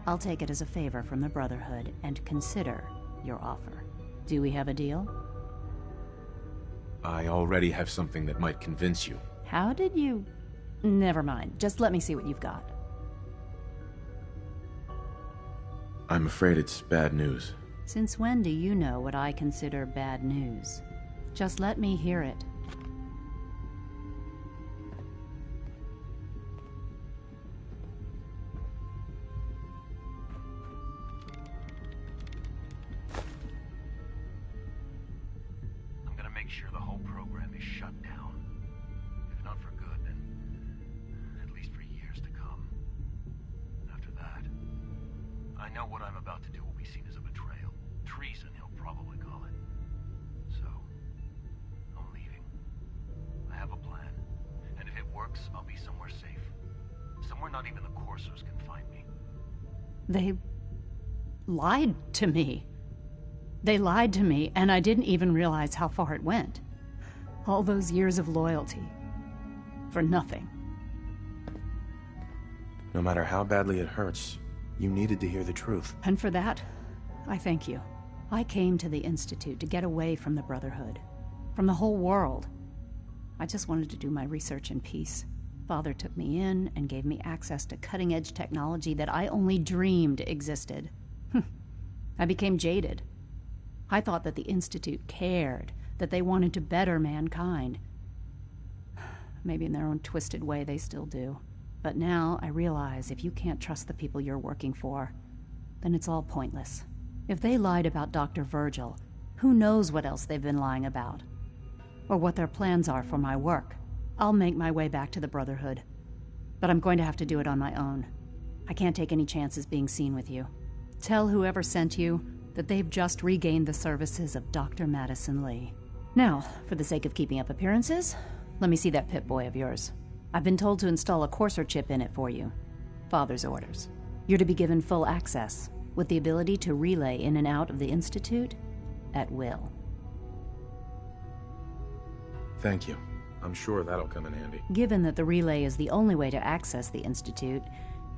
I'll take it as a favor from the Brotherhood and consider your offer. Do we have a deal?
I already have something that might convince you.
How did you... Never mind. Just let me see what you've got.
I'm afraid it's bad news.
Since when do you know what I consider bad news? Just let me hear it.
I'm gonna make sure the whole program is shut down. If not for good, then at least for years to come. After that, I know what I'm about to do will be seen as a betrayal. Treason, he'll probably call it. So, I'm leaving. I have a plan. And if it works, I'll be somewhere safe. Somewhere not even the coursers can find me.
They lied to me. They lied to me, and I didn't even realize how far it went. All those years of loyalty. For nothing.
No matter how badly it hurts, you needed to hear the truth.
And for that, I thank you. I came to the Institute to get away from the Brotherhood. From the whole world. I just wanted to do my research in peace. Father took me in and gave me access to cutting-edge technology that I only dreamed existed. I became jaded. I thought that the Institute cared, that they wanted to better mankind. Maybe in their own twisted way they still do. But now I realize if you can't trust the people you're working for, then it's all pointless. If they lied about Dr. Virgil, who knows what else they've been lying about? Or what their plans are for my work. I'll make my way back to the Brotherhood. But I'm going to have to do it on my own. I can't take any chances being seen with you. Tell whoever sent you that they've just regained the services of Dr. Madison Lee. Now, for the sake of keeping up appearances, let me see that Pip-Boy of yours. I've been told to install a courser chip in it for you. Father's orders. You're to be given full access, with the ability to relay in and out of the Institute at will.
Thank you. I'm sure that'll come in handy.
Given that the relay is the only way to access the Institute,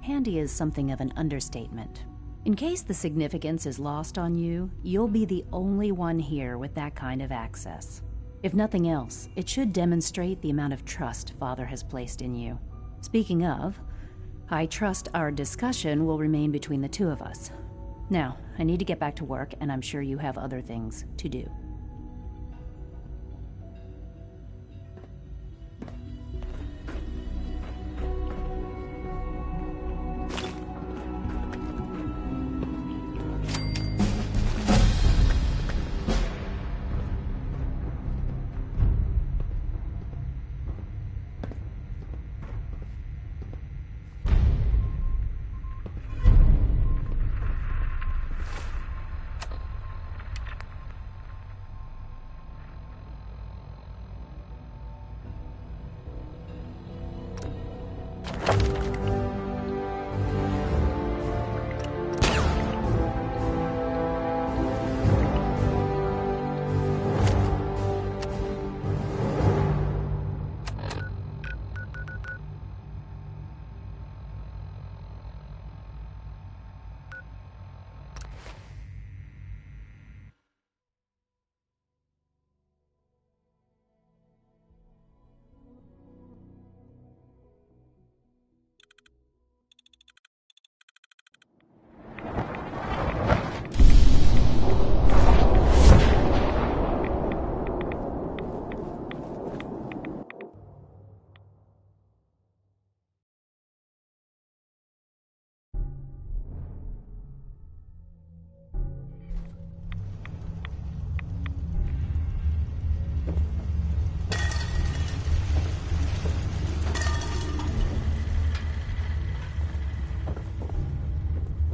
handy is something of an understatement. In case the significance is lost on you, you'll be the only one here with that kind of access. If nothing else, it should demonstrate the amount of trust Father has placed in you. Speaking of, I trust our discussion will remain between the two of us. Now, I need to get back to work, and I'm sure you have other things to do.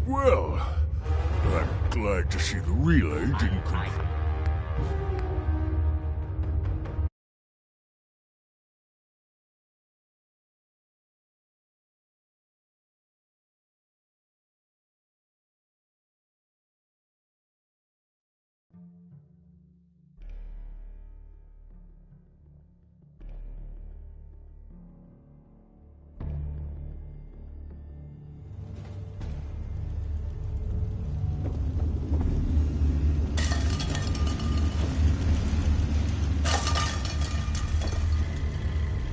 Well, I'm glad to see the relay didn't come.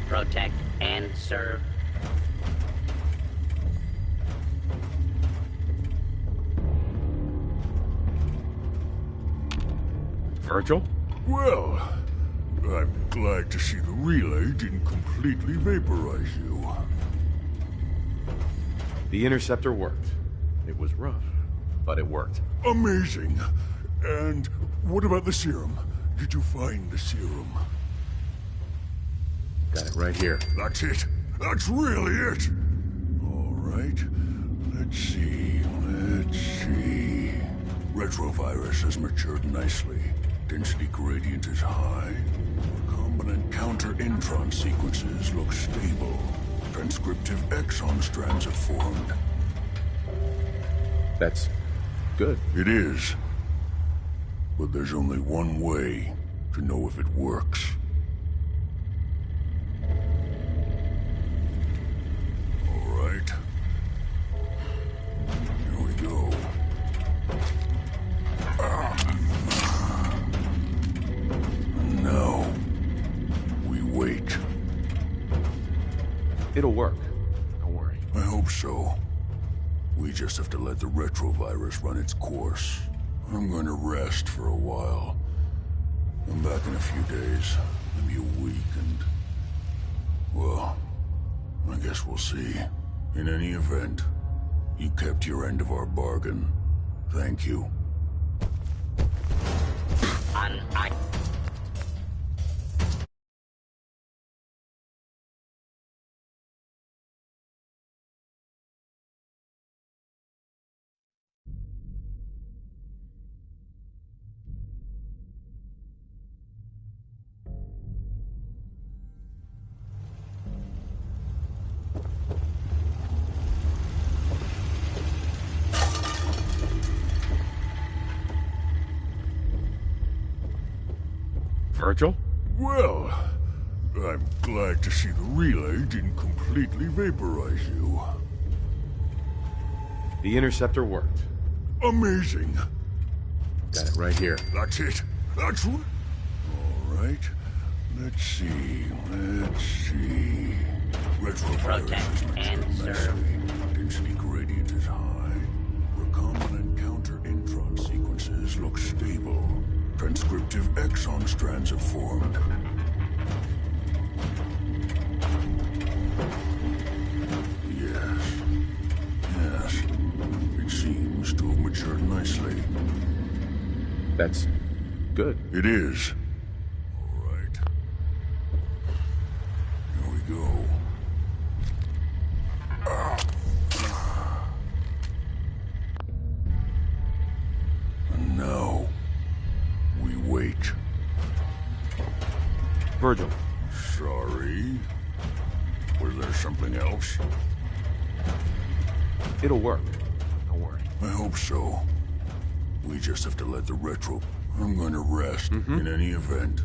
Protect and serve.
Virgil? Well, I'm glad to see the relay didn't completely vaporize you.
The interceptor worked. It was rough, but it worked.
Amazing. And what about the serum? Did you find the serum?
Got it right here.
That's it. That's really it. All right. Let's see. Retrovirus has matured nicely. Density gradient is high. Recombinant counter-intron sequences look stable. Transcriptive exon strands have formed.
That's good.
It is. But there's only one way to know if it works. All right. Here we go. And now, we wait.
It'll work. Don't worry.
I hope so. We just have to let the retrovirus run its course. I'm going to rest for a while. I'm back in a few days, maybe a week, and... well, I guess we'll see. In any event, you kept your end of our bargain. Thank you.
Virgil?
Well, I'm glad to see the relay didn't completely vaporize you.
The interceptor worked.
Amazing.
Got it right here.
That's it. That's all right. Let's see. Retrovirus has matured nicely. Density gradient is high. Recombinant counter-intron sequences look stable. Transcriptive exon strands have formed. Yes. It seems to have matured nicely.
That's good.
It is. All right. Here we go. And now, we wait.
Virgil.
Sorry. Was there something else?
It'll work. Don't worry.
I hope so. We just have to let the retro... I'm going to rest in any event.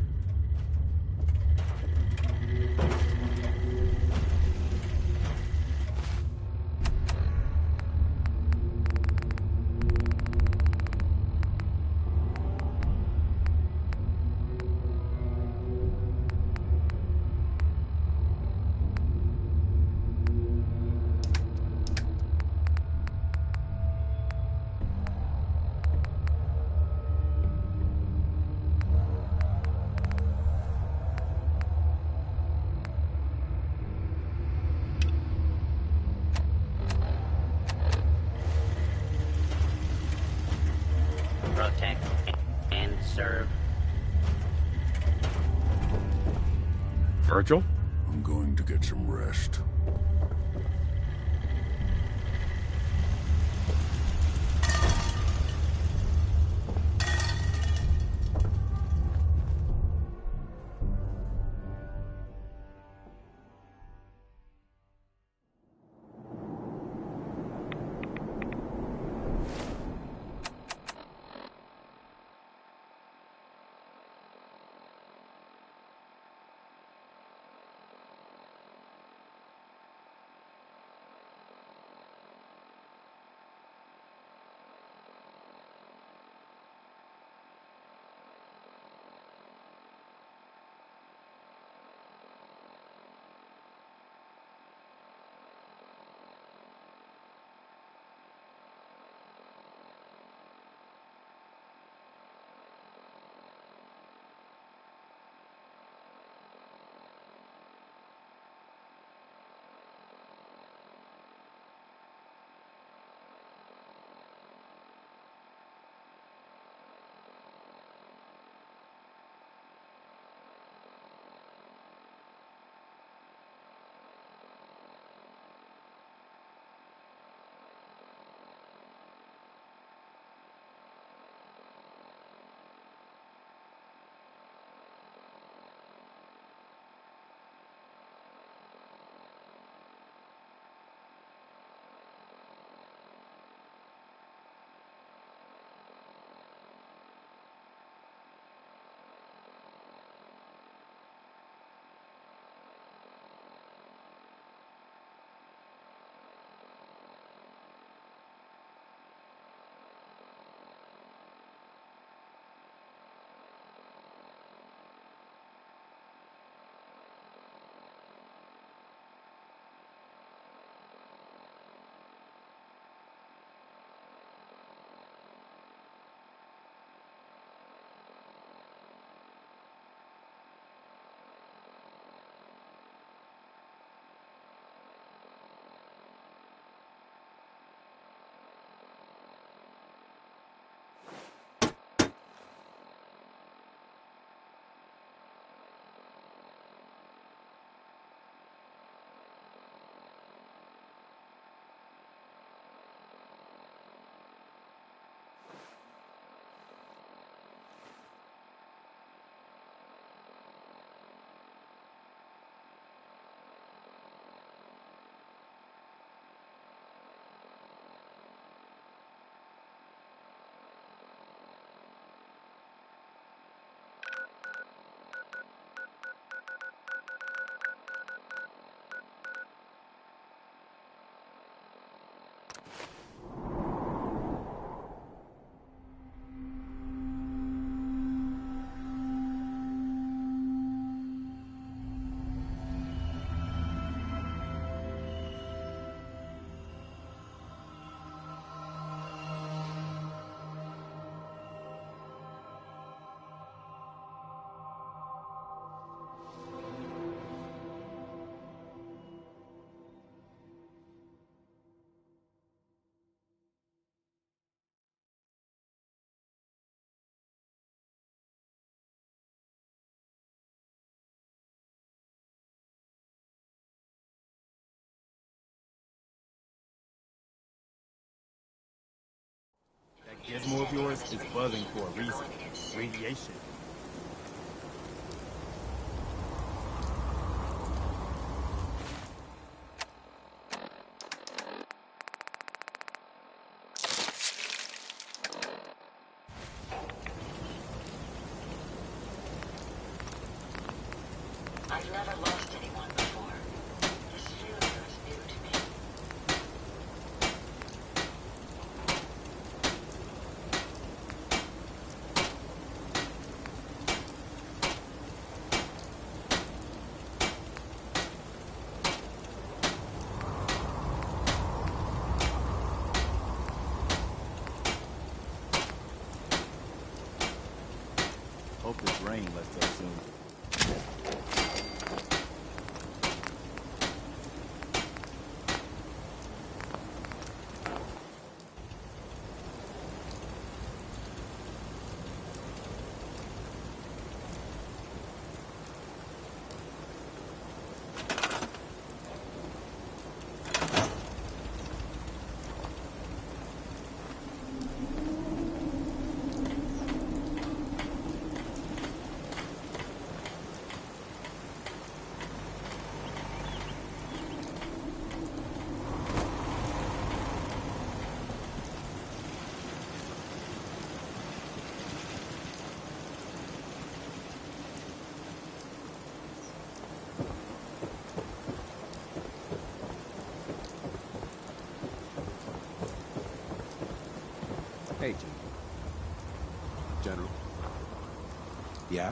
Virgil?
I'm going to get some rest.
That gizmo of yours is buzzing for a reason. Radiation.
I've never lost anyone before. This failure is new to me.
Hope this rain lets up soon.
Hey, General. Yeah?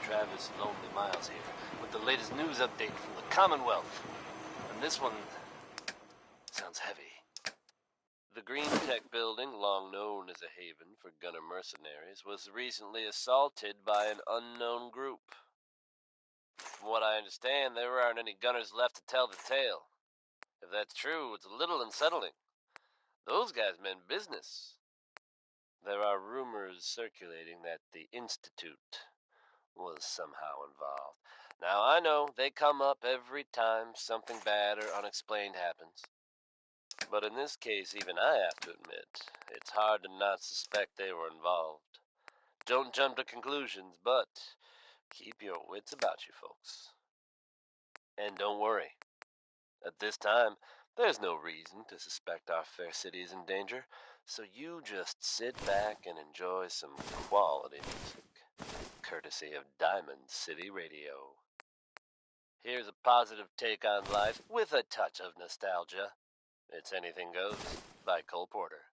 Travis Lonely Miles here, with the latest news update from the Commonwealth. And this one Green Tech building, long known as a haven for gunner mercenaries, was recently assaulted by an unknown group. From what I understand, there aren't any gunners left to tell the tale. If that's true, it's a little unsettling. Those guys meant business. There are rumors circulating that the Institute was somehow involved. Now, I know they come up every time something bad or unexplained happens. But in this case, even I have to admit, it's hard to not suspect they were involved. Don't jump to conclusions, but keep your wits about you, folks. And don't worry. At this time, there's no reason to suspect our fair city is in danger, so you just sit back and enjoy some quality music, courtesy of Diamond City Radio. Here's a positive take on life with a touch of nostalgia. It's Anything Goes by Cole Porter.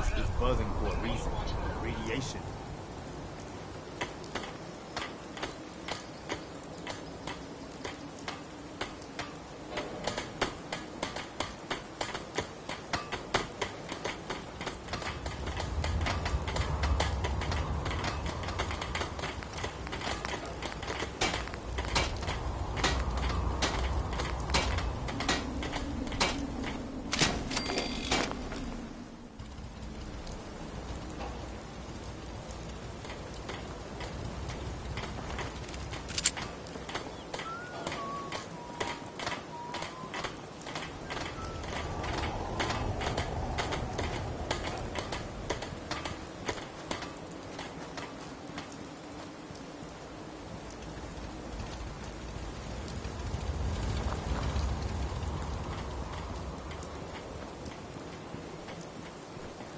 campus is buzzing for a reason. Radiation.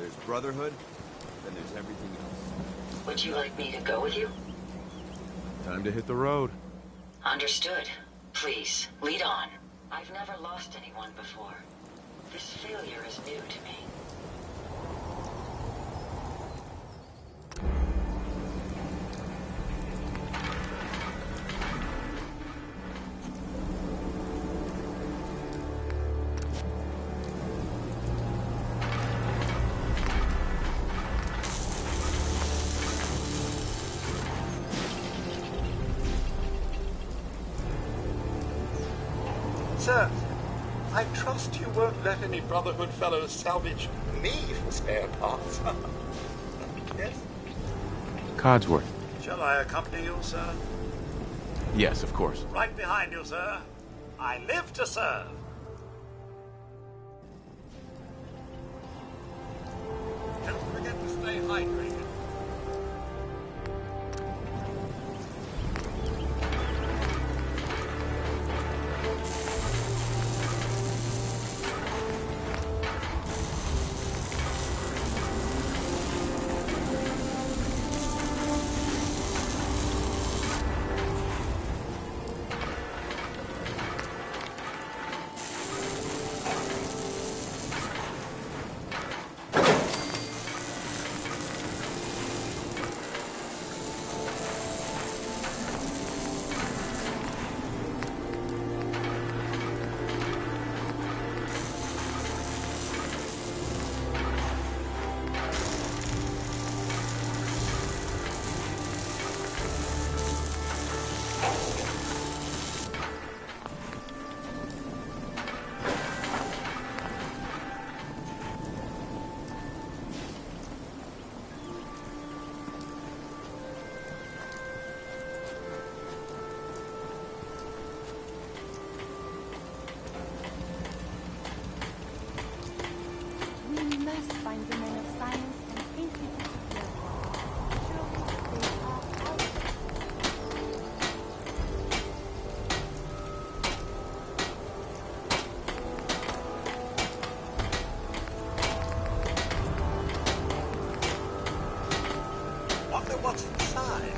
There's Brotherhood, then there's everything else.
Would you like me to go with you?
Time to hit the road.
Understood. Please, lead on. I've never lost anyone before. This failure is new to me.
Sir, I trust you won't let any Brotherhood fellows salvage me for spare parts. Yes?
Codsworth.
Shall I accompany you, sir?
Yes, of course.
Right behind you, sir. I live to serve. Don't forget to stay hydrated. What's inside?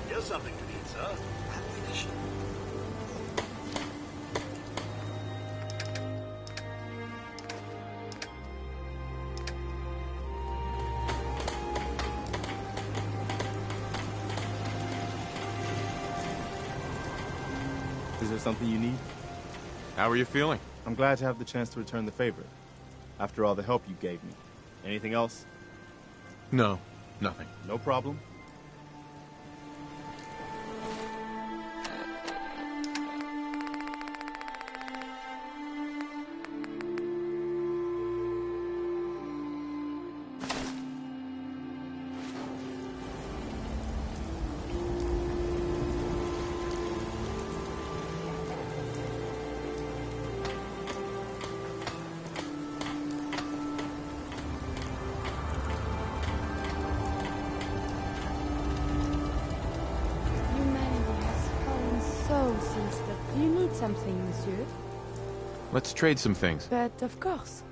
Here's something to eat, sir. Ammunition.
Is there something you need?
How are you feeling?
I'm glad to have the chance to return the favor. After all the help you gave me. Anything else?
No, nothing.
No problem.
Do you need something, monsieur?
Let's trade some things.
But of course.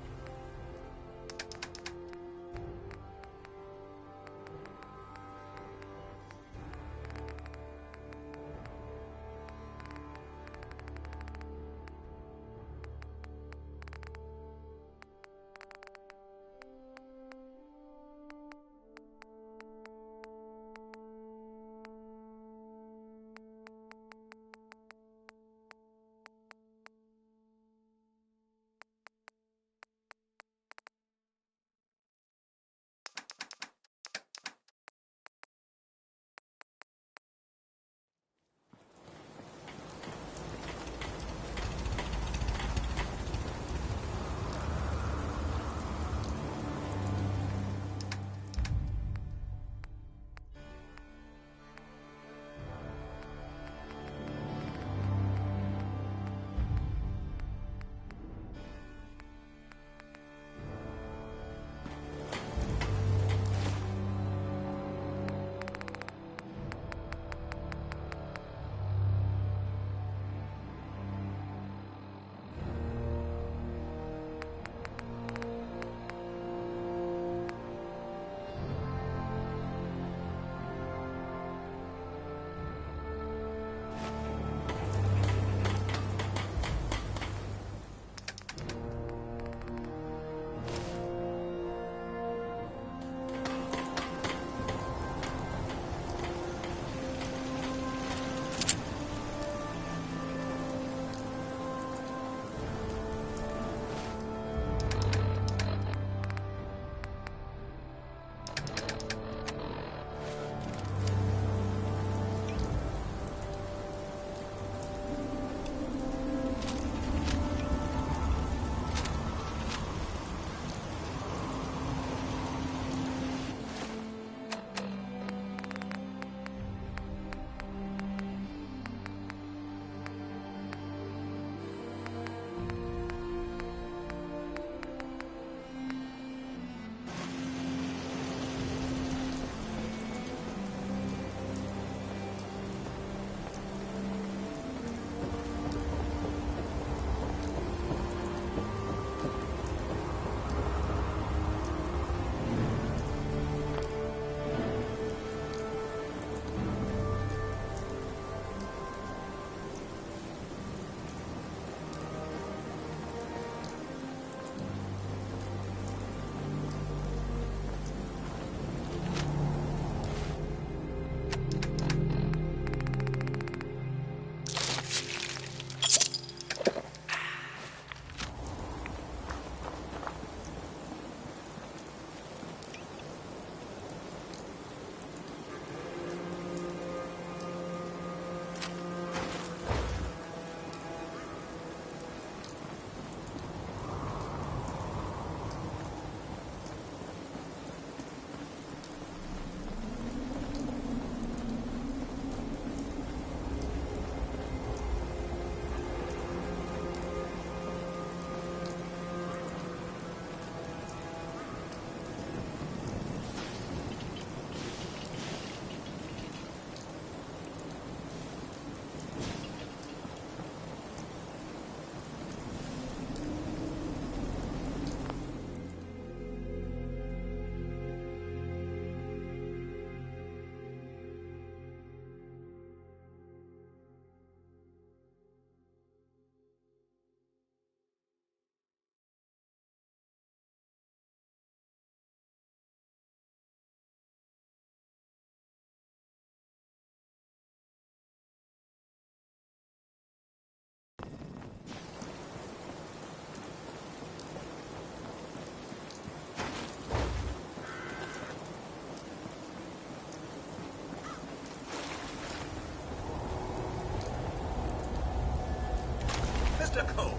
Mr. Cole.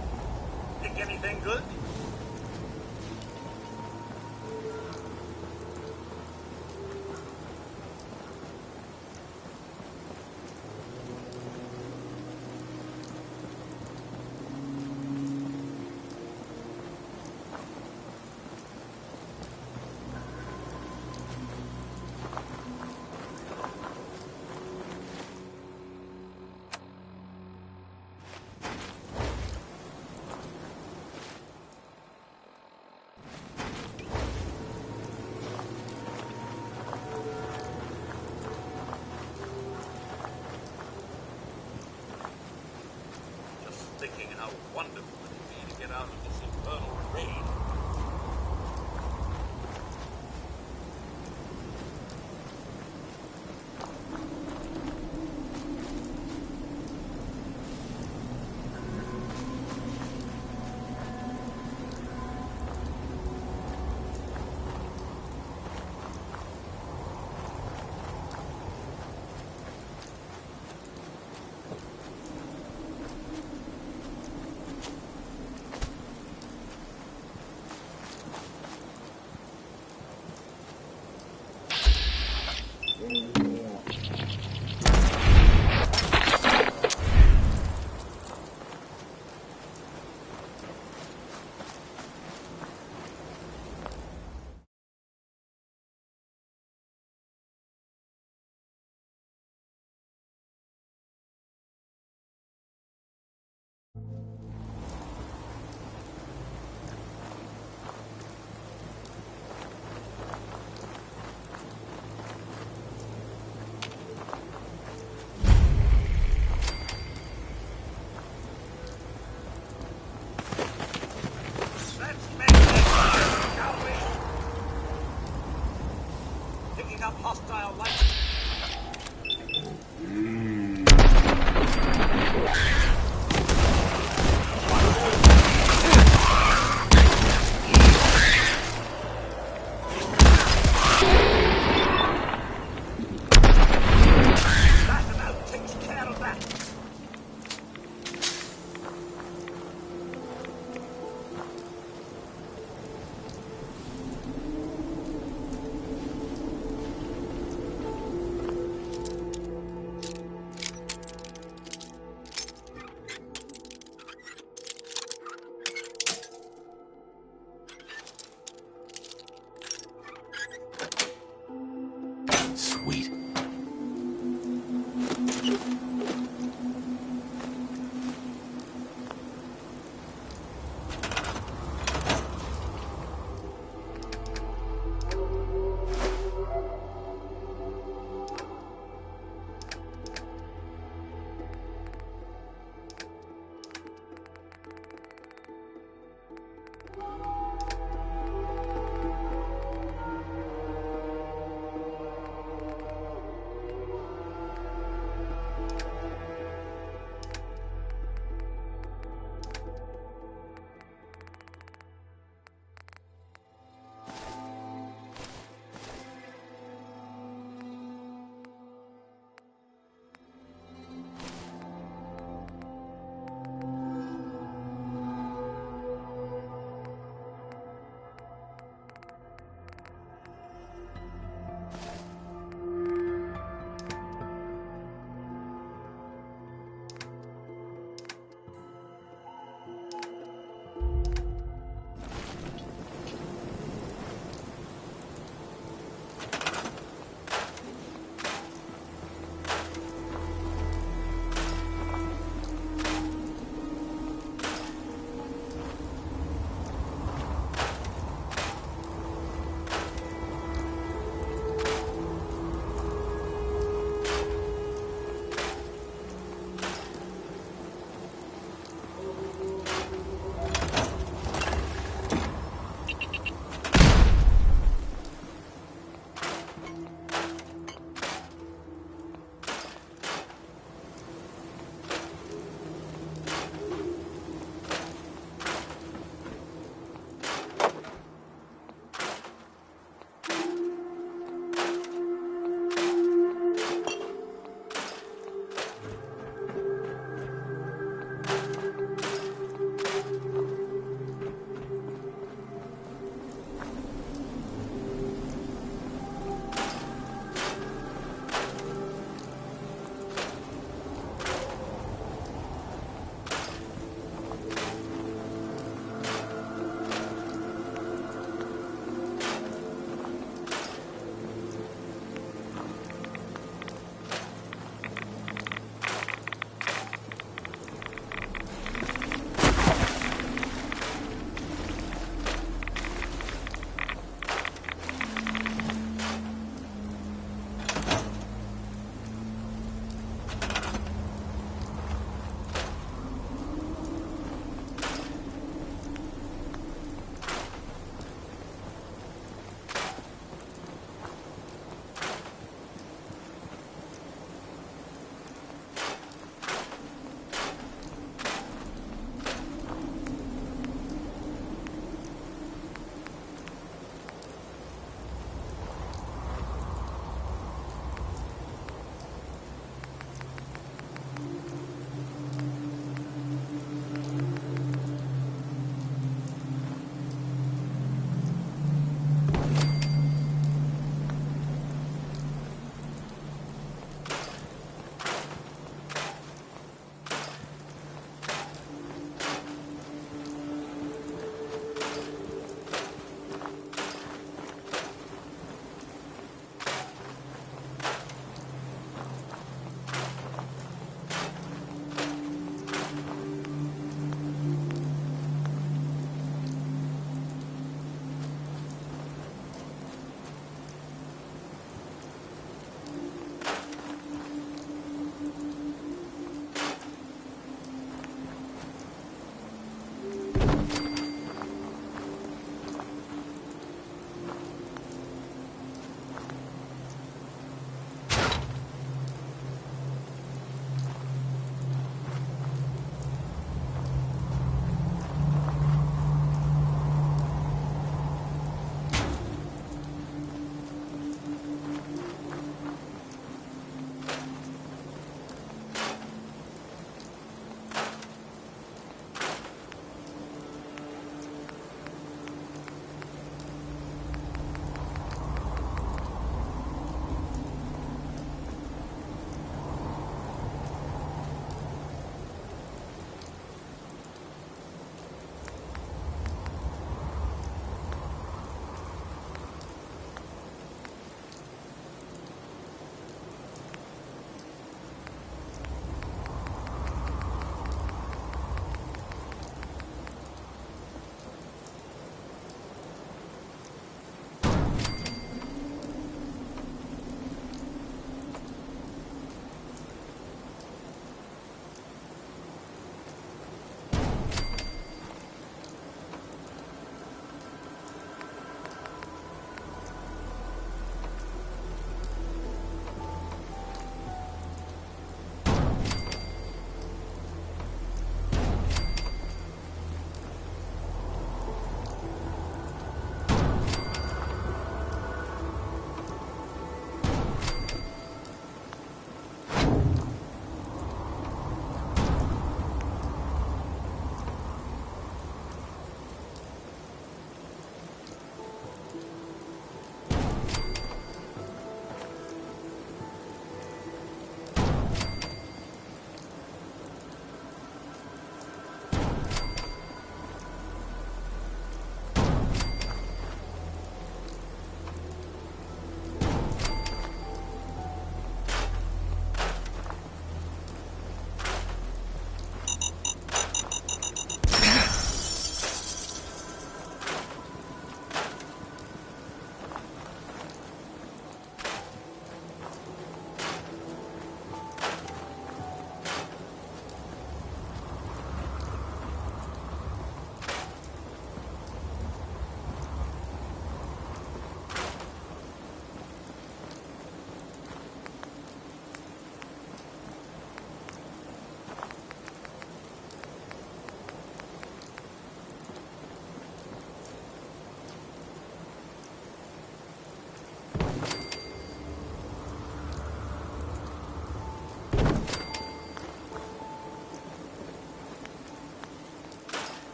Think anything good? Thinking how wonderful it would be to get out of this infernal rain.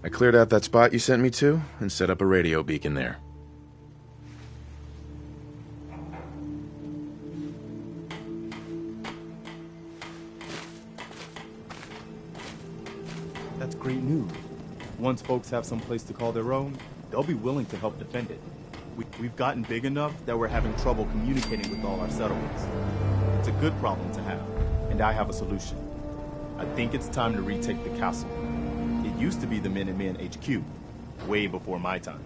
I cleared out that spot you sent me to and set up a radio beacon there.
That's great news. Once folks have some place to call their own, they'll be willing to help defend it. We've gotten big enough that we're having trouble communicating with all our settlements. It's a good problem to have, and I have a solution. I think it's time to retake the castle. It used to be the Minutemen HQ, way before my time.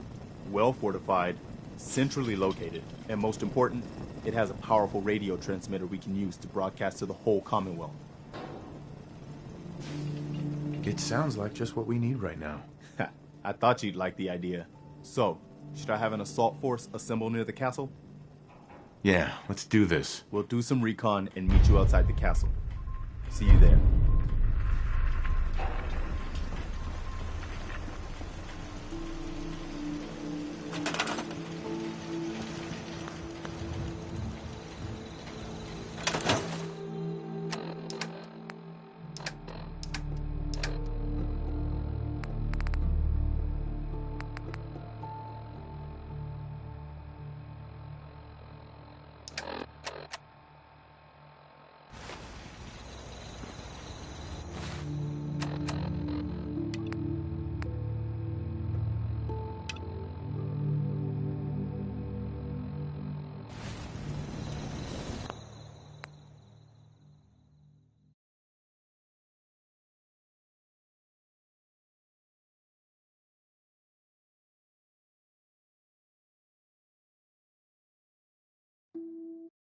Well fortified, centrally located, and most important, it has a powerful radio transmitter we can use to broadcast to the whole Commonwealth.
It sounds like just what we need right now.
I thought you'd like the idea. So, should I have an assault force assemble near the castle?
Yeah, let's do this.
We'll do some recon and meet you outside the castle. See you there.